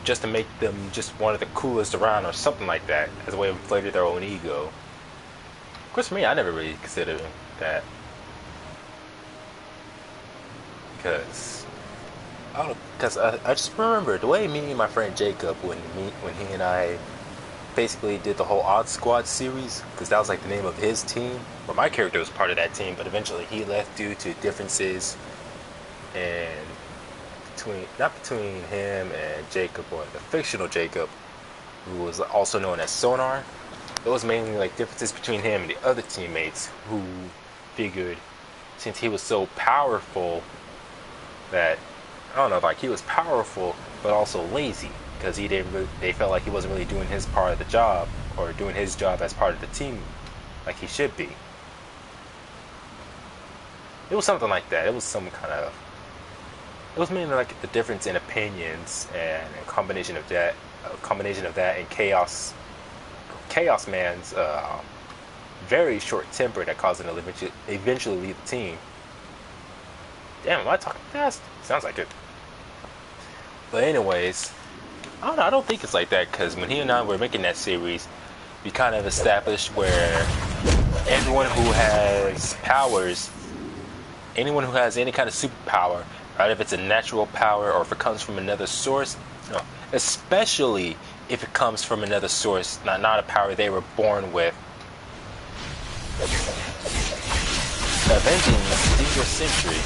just to make them just one of the coolest around or something like that, as a way of inflating their own ego. Of course, for me, I never really considered that, because I don't know, because I just remember the way me and my friend Jacob, when he and I basically did the whole Odd Squad series, because that was like the name of his team, or my character was part of that team, but eventually he left due to differences and not between him and Jacob, or the fictional Jacob, who was also known as Sonar. It was mainly like differences between him and the other teammates, who figured since he was so powerful that, I don't know, like he was powerful but also lazy, because they felt like he wasn't really doing his part of the job, or doing his job as part of the team like he should be. It was something like that. It was mainly like the difference in opinions, and a combination of that and Chaos Man's very short temper that caused him to eventually leave the team. Damn, am I talking fast? Sounds like it. But anyways, I don't know, I don't think it's like that, because when he and I were making that series, we kind of established where everyone who has powers, anyone who has any kind of superpower, right, if it's a natural power or if it comes from another source, no, especially if it comes from another source, not a power they were born with. Avenging the century.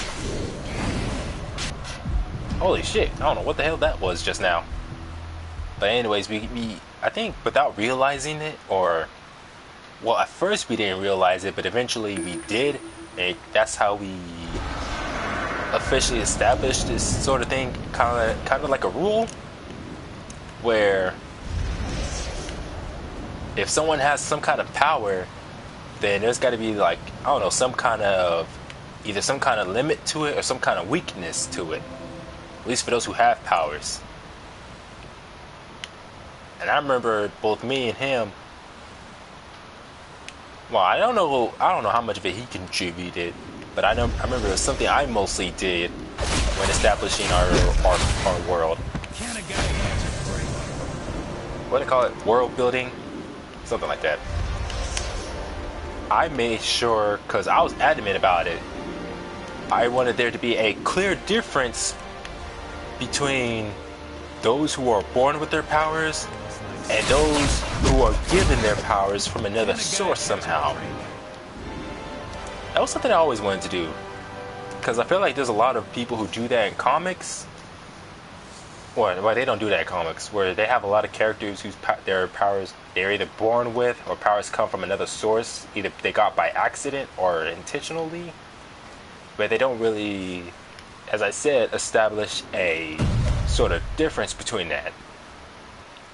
Holy shit, I don't know what the hell that was just now. But anyways, we I think without realizing it, or, well, at first we didn't realize it, but eventually we did, and that's how we officially established this sort of thing, kind of like a rule, where if someone has some kind of power, then there's got to be, like, I don't know, either some kind of limit to it or some kind of weakness to it, at least for those who have powers. And I remember both me and him, well, I don't know how much of it he contributed, but I remember it was something I mostly did when establishing our world. What do they call it? World building? Something like that. I made sure, because I was adamant about it, I wanted there to be a clear difference between those who are born with their powers and those who are given their powers from another source somehow. That was something I always wanted to do, because I feel like there's a lot of people who do that in comics. Well, they don't do that in comics, where they have a lot of characters whose their powers they're either born with, or powers come from another source, either they got by accident or intentionally, but they don't really, as I said, establish a sort of difference between that.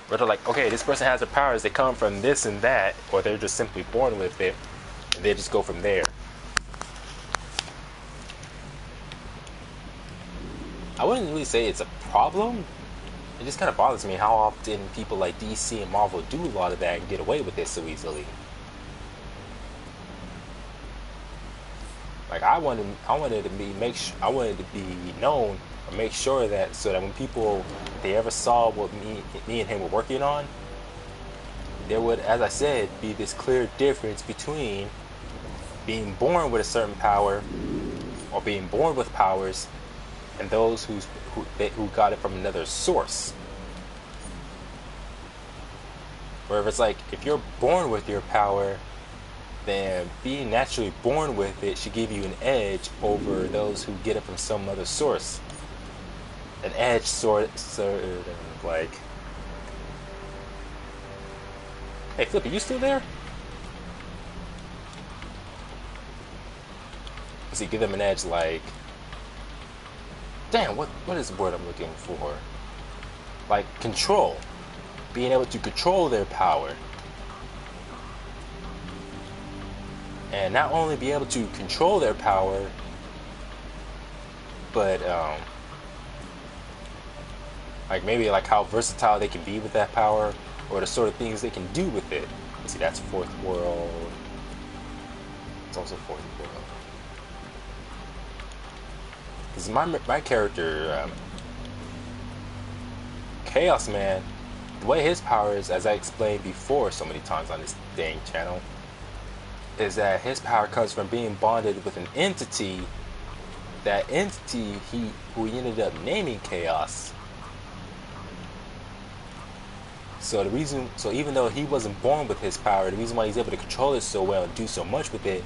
Where they're like, okay, this person has their powers, they come from this and that, or they're just simply born with it, and they just go from there. I wouldn't really say it's a problem. It just kind of bothers me how often people like DC and Marvel do a lot of that and get away with it so easily. Like, I wanted to be known, or make sure that, so that when people, if they ever saw what me and him were working on, there would, as I said, be this clear difference between being born with a certain power, or being born with powers, and those who got it from another source. Where if it's like, if you're born with your power, then being naturally born with it should give you an edge over those who get it from some other source. An edge sort of like, hey Flip, are you still there? See, give them an edge like, damn, what is the word I'm looking for? Like control. Being able to control their power. And not only be able to control their power, but like maybe like how versatile they can be with that power, or the sort of things they can do with it. Let's see, that's fourth world. It's also fourth world. Because my character Chaos Man, the way his power is, as I explained before so many times on this dang channel, is that his power comes from being bonded with an entity. That entity who he ended up naming Chaos. So even though he wasn't born with his power, the reason why he's able to control it so well and do so much with it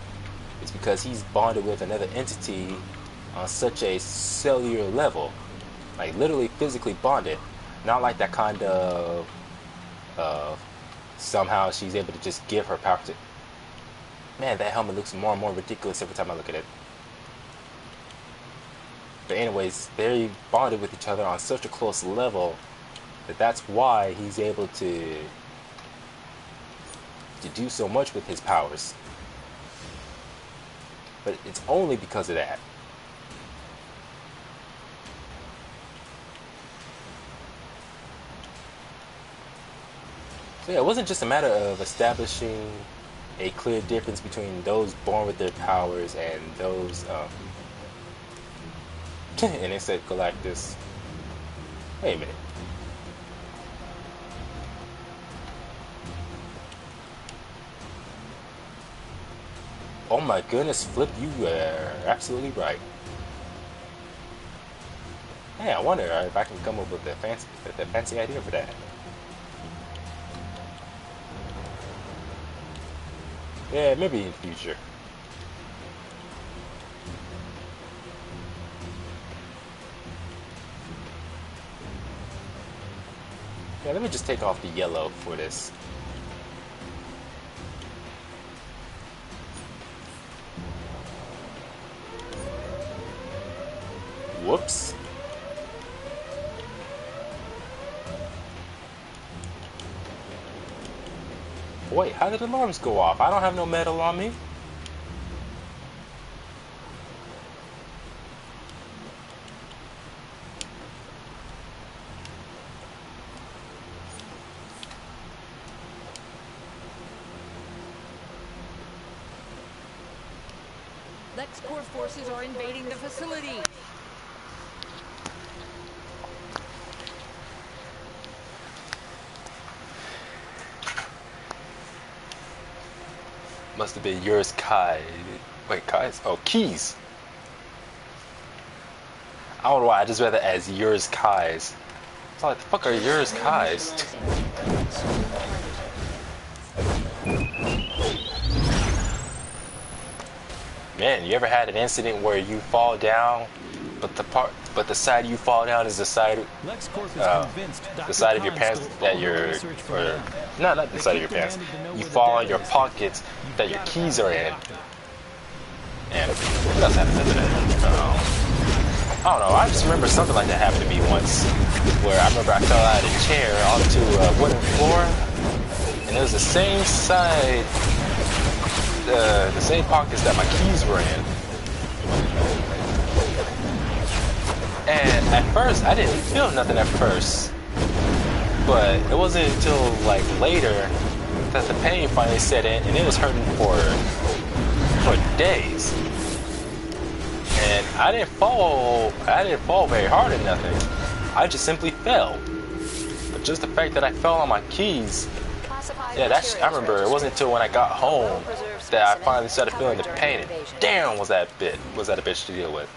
is because he's bonded with another entity on such a cellular level, like literally physically bonded. Not like that kind of somehow she's able to just give her power to. Man, that helmet looks more and more ridiculous every time I look at it. But anyways, they're bonded with each other on such a close level that's why he's able to do so much with his powers. But it's only because of that. So yeah, it wasn't just a matter of establishing a clear difference between those born with their powers and those and it said Galactus. Wait a minute. Oh my goodness, Flip, you are absolutely right. Hey, I wonder if I can come up with a fancy idea for that. Yeah, maybe in the future. Yeah, let me just take off the yellow for this. Whoops. Wait, how did the alarms go off? I don't have no metal on me. LexCorp forces are invading the facility. Must have been yours, Kai. Wait, Kai's? Oh, Keys. I don't know why, I just read that as yours, Kai's. So like, the fuck are yours, Kai's? Man, you ever had an incident where you fall down, but the side you fall down is the side, the side of your pants that you're, or not the side of your pants. You fall on your pockets that your keys are in. And what else happened to that? I don't know. I just remember something like that happened to me once, where I remember I fell out of a chair onto a wooden floor, and it was the same side. The same pockets that my keys were in. And at first, I didn't feel nothing at first. But it wasn't until like later that the pain finally set in, and it was hurting for days. And I didn't fall very hard or nothing. I just simply fell. But just the fact that I fell on my keys, yeah, I remember it wasn't until when I got home that I finally started feeling the pain. And damn, was that a bitch to deal with.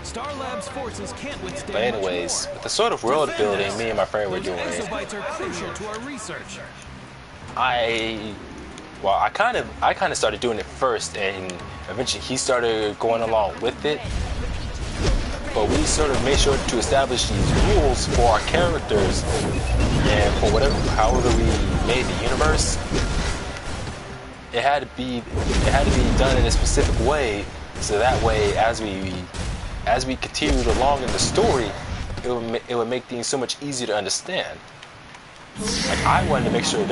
Star Labs forces can't withstand. But anyways, with the sort of world building me and my friend were doing, exobytes are crucial to our research. I kind of started doing it first, and eventually he started going along with it. But we sort of made sure to establish these rules for our characters and for however we made the universe. It had to be done in a specific way, so that way as we continued along in the story, it would make things so much easier to understand. Like I wanted to make sure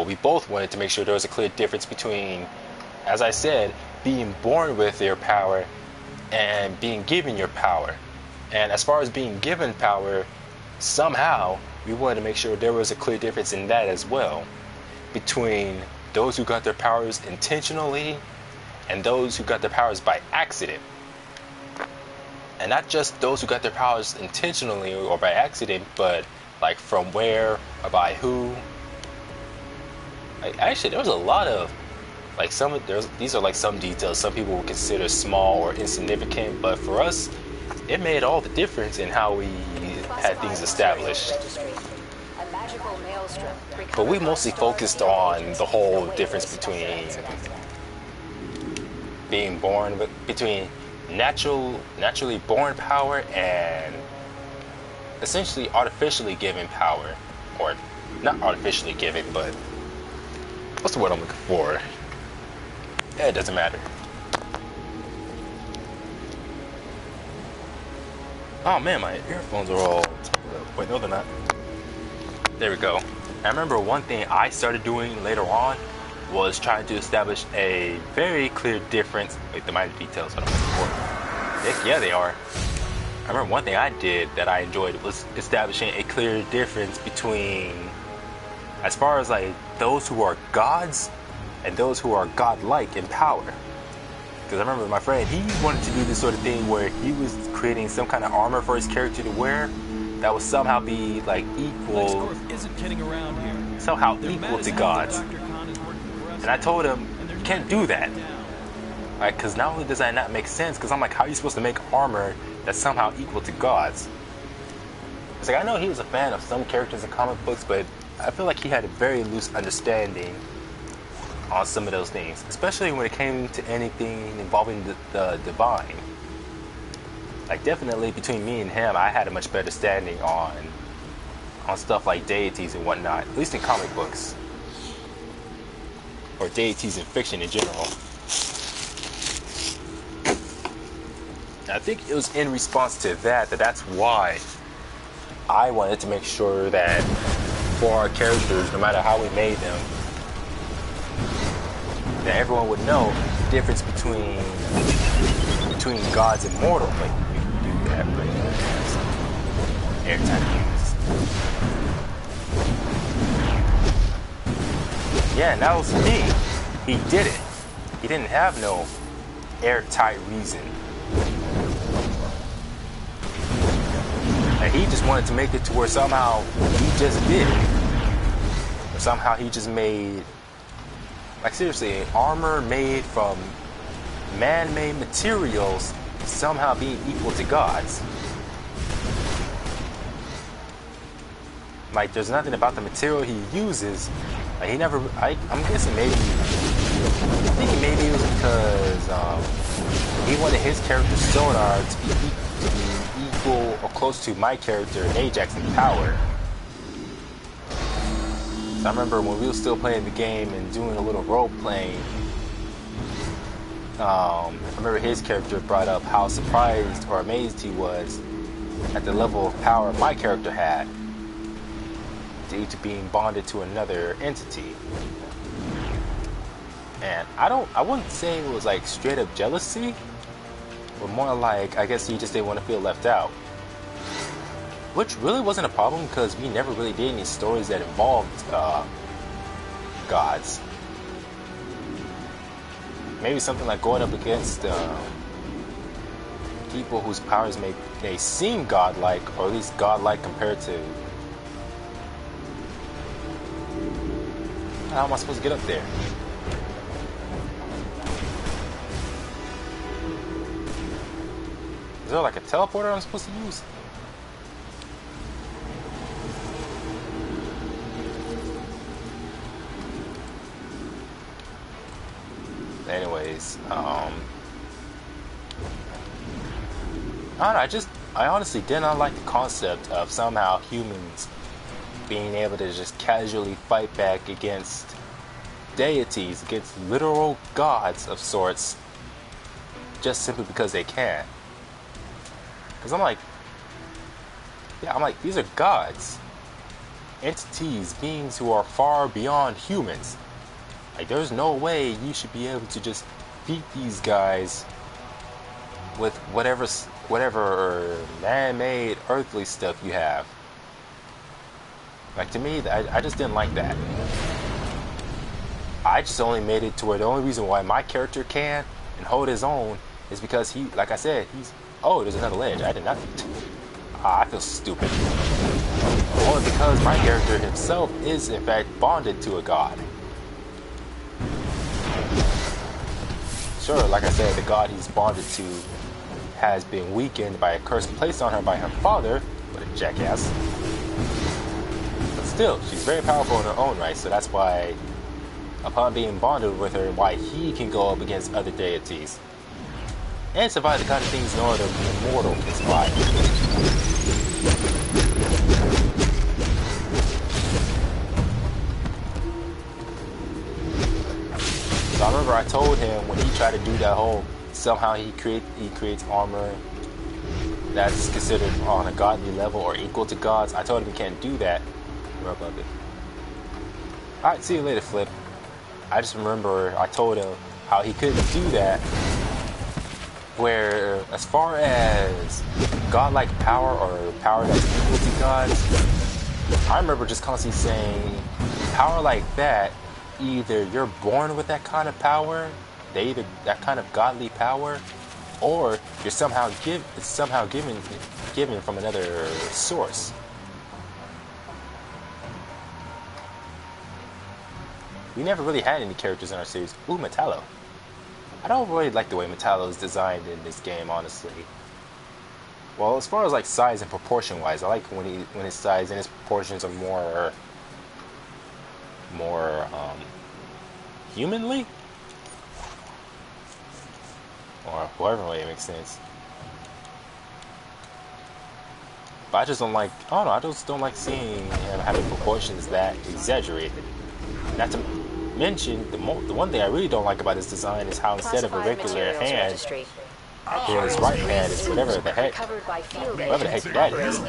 we both wanted to make sure there was a clear difference between, as I said, being born with your power and being given your power. And as far as being given power, somehow we wanted to make sure there was a clear difference in that as well, between those who got their powers intentionally and those who got their powers by accident. And not just those who got their powers intentionally or by accident, but like from where or by who. Like, actually, there was a lot of like these are like some details some people would consider small or insignificant, but for us, it made all the difference in how we had things established. But we mostly focused on the whole difference between being born, between naturally born power and essentially artificially given power, or not artificially given, but what's the word I'm looking for? Yeah, it doesn't matter. Oh man, my earphones are all... Wait, no they're not. There we go. I remember one thing I started doing later on was trying to establish a very clear difference. Wait, the minor details, what I'm looking for. Heck yeah, they are. I remember one thing I did that I enjoyed was establishing a clear difference between, as far as like those who are gods and those who are godlike in power. Because I remember my friend, he wanted to do this sort of thing where he was creating some kind of armor for his character to wear that would somehow be like equal, isn't kidding around here. Somehow equal to gods. And I told him, you can't do that. Like, because not only does that not make sense, because I'm like, how are you supposed to make armor that's somehow equal to gods? It's like, I know he was a fan of some characters in comic books, but I feel like he had a very loose understanding on some of those things, especially when it came to anything involving the divine. Like, definitely between me and him, I had a much better standing on stuff like deities and whatnot, at least in comic books, or deities in fiction in general. And I think it was in response to that's why I wanted to make sure that for our characters, no matter how we made them, that everyone would know the difference between gods and mortal. Like, we can do that, but airtime use. Yeah, and that was me. He did it. He didn't have no airtight reason. And he just wanted to make it to where somehow he just did it. Or somehow he just made, like, seriously, armor made from man-made materials somehow being equal to gods. Like, there's nothing about the material he uses. Like, he never, I'm guessing maybe, I think maybe it was because he wanted his character Sonar to be equal or close to my character Ajax in power. So I remember when we were still playing the game and doing a little role playing, I remember his character brought up how surprised or amazed he was at the level of power my character had due to being bonded to another entity. And I wouldn't say it was like straight up jealousy, but more like, I guess he just didn't want to feel left out. Which really wasn't a problem because we never really did any stories that involved gods. Maybe something like going up against people whose powers may seem godlike, or at least godlike compared to... How am I supposed to get up there? Is there like a teleporter I'm supposed to use? Anyways, I don't know, I honestly did not like the concept of somehow humans being able to just casually fight back against deities, against literal gods of sorts, just simply because they can. Because I'm like, these are gods, entities, beings who are far beyond humans. Like, there's no way you should be able to just beat these guys with whatever man-made earthly stuff you have. Like, to me, I just didn't like that. I just only made it to where the only reason why my character can and hold his own is because he, like I said, he's... Oh, there's another ledge. I did not... I feel stupid. Only because my character himself is, in fact, bonded to a god. Sure, like I said, the god he's bonded to has been weakened by a curse placed on her by her father, what a jackass. But still, she's very powerful in her own right, so that's why, upon being bonded with her, why he can go up against other deities. And survive the kind of things no other mortal can survive. So I remember I told him when he tried to do that whole, somehow he creates armor that's considered on a godly level or equal to gods. I told him he can't do that. We're above it. Alright, see you later, Flip. I just remember I told him how he couldn't do that, where as far as godlike power or power that's equal to gods, I remember just constantly saying power like that, either you're born with that kind of power, either that kind of godly power, or you're somehow given from another source. We never really had any characters in our series. Ooh, Metallo. I don't really like the way Metallo is designed in this game, honestly. Well, as far as like size and proportion wise, I like when his size and his proportions are more humanly, or whatever way it makes sense. But I just don't like, I don't know, I just don't like seeing him having proportions that exaggerated. Not to mention, the one thing I really don't like about his design is how instead of a regular hand, his right hand is whatever the heck that is.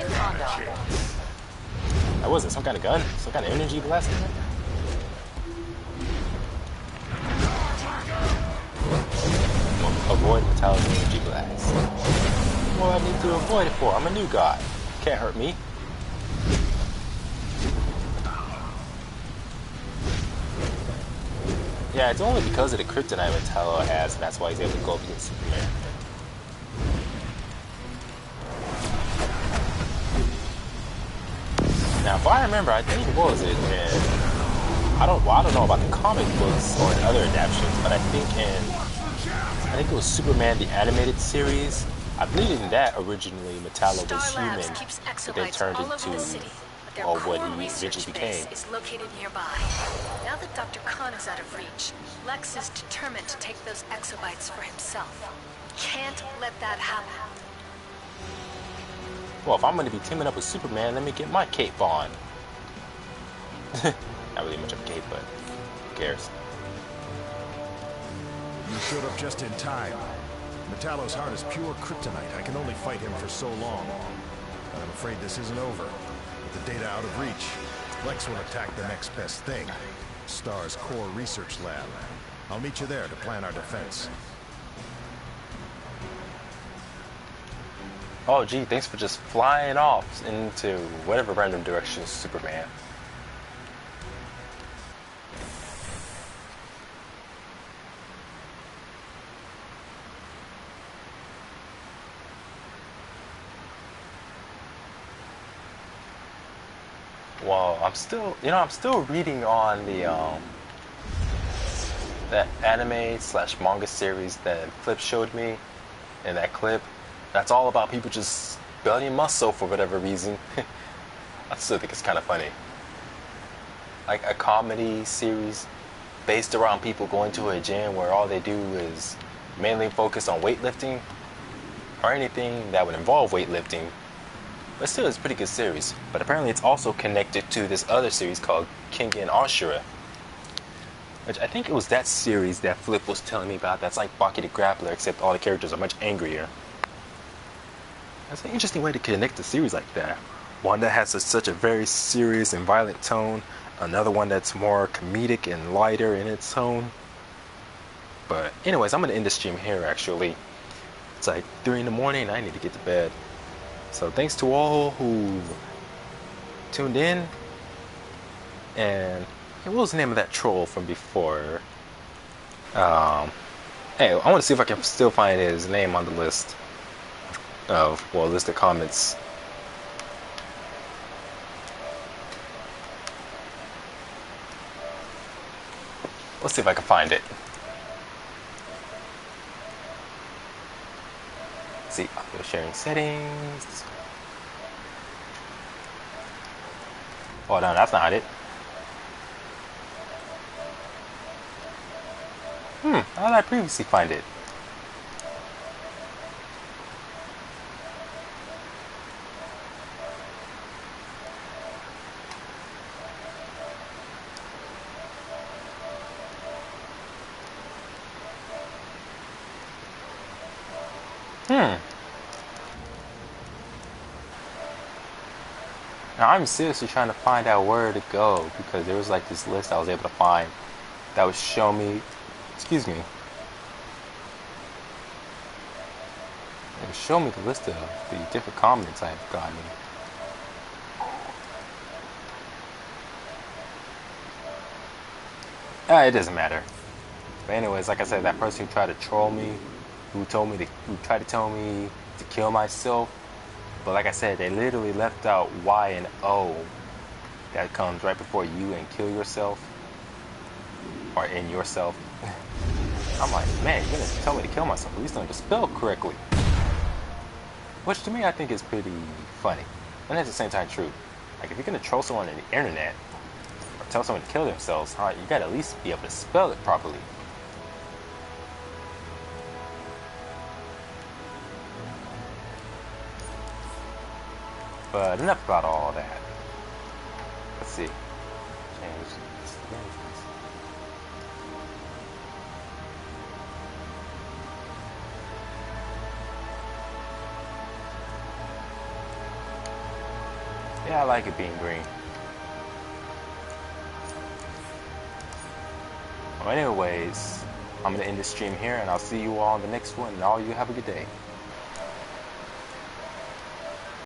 That wasn't some kind of gun? Some kind of energy blast in there? Avoid Metallo's energy blast. What do I need to avoid it for? I'm a new god. Can't hurt me. Yeah, it's only because of the kryptonite Metallo has, and that's why he's able to go up against Superman. Now, if I remember, I think what was it? I don't know about the comic books or in other adaptations, but I think it was Superman the animated series. I believe in that originally Metallo was human, but then turned into what he eventually became. Is located nearby. Now that Dr. Khan is out of reach, Lex is determined to take those exobytes for himself. Can't let that happen. Well, if I'm going to be teaming up with Superman, let me get my cape on. Not really much of a cape, but who cares? You showed up just in time. Metallo's heart is pure kryptonite. I can only fight him for so long. But I'm afraid this isn't over. With the data out of reach, Lex will attack the next best thing. STAR's core research lab. I'll meet you there to plan our defense. Oh gee, thanks for just flying off into whatever random direction Superman. Well, I'm still reading on that anime / manga series that Flip showed me in that clip. That's all about people just building muscle for whatever reason. I still think it's kind of funny. Like a comedy series based around people going to a gym where all they do is mainly focus on weightlifting or anything that would involve weightlifting. But still, it's a pretty good series. But apparently it's also connected to this other series called Kengan Ashura, which I think it was that series that Flip was telling me about. That's like Baki the Grappler, except all the characters are much angrier. That's an interesting way to connect a series like that. One that has such a very serious and violent tone, another one that's more comedic and lighter in its tone. But anyways, I'm going to end the stream here actually. It's like 3 in the morning and I need to get to bed. So thanks to all who tuned in, and Hey, what was the name of that troll from before? Hey, I want to see if I can still find his name on the list of, well, list of comments. Let's see if I can find it. Let's see, audio sharing settings. Oh no, that's not it. How did I previously find it? Now I'm seriously trying to find out where to go because there was like this list I was able to find that would show me, excuse me, it would show me the list of the different comments I've gotten. It doesn't matter. But anyways, like I said, that person who tried to troll me, who tried to tell me to kill myself, but like I said, they literally left out Y and O that comes right before you and kill yourself, or in yourself. I'm like, man, you're gonna tell me to kill myself, at least learn to spell correctly. Which to me I think is pretty funny, and at the same time true. Like if you're gonna troll someone on the internet, or tell someone to kill themselves, alright, you gotta at least be able to spell it properly. But enough about all that. Let's see. Change this. Yeah, I like it being green. Well, anyways, I'm going to end this stream here, and I'll see you all on the next one, and all you have a good day.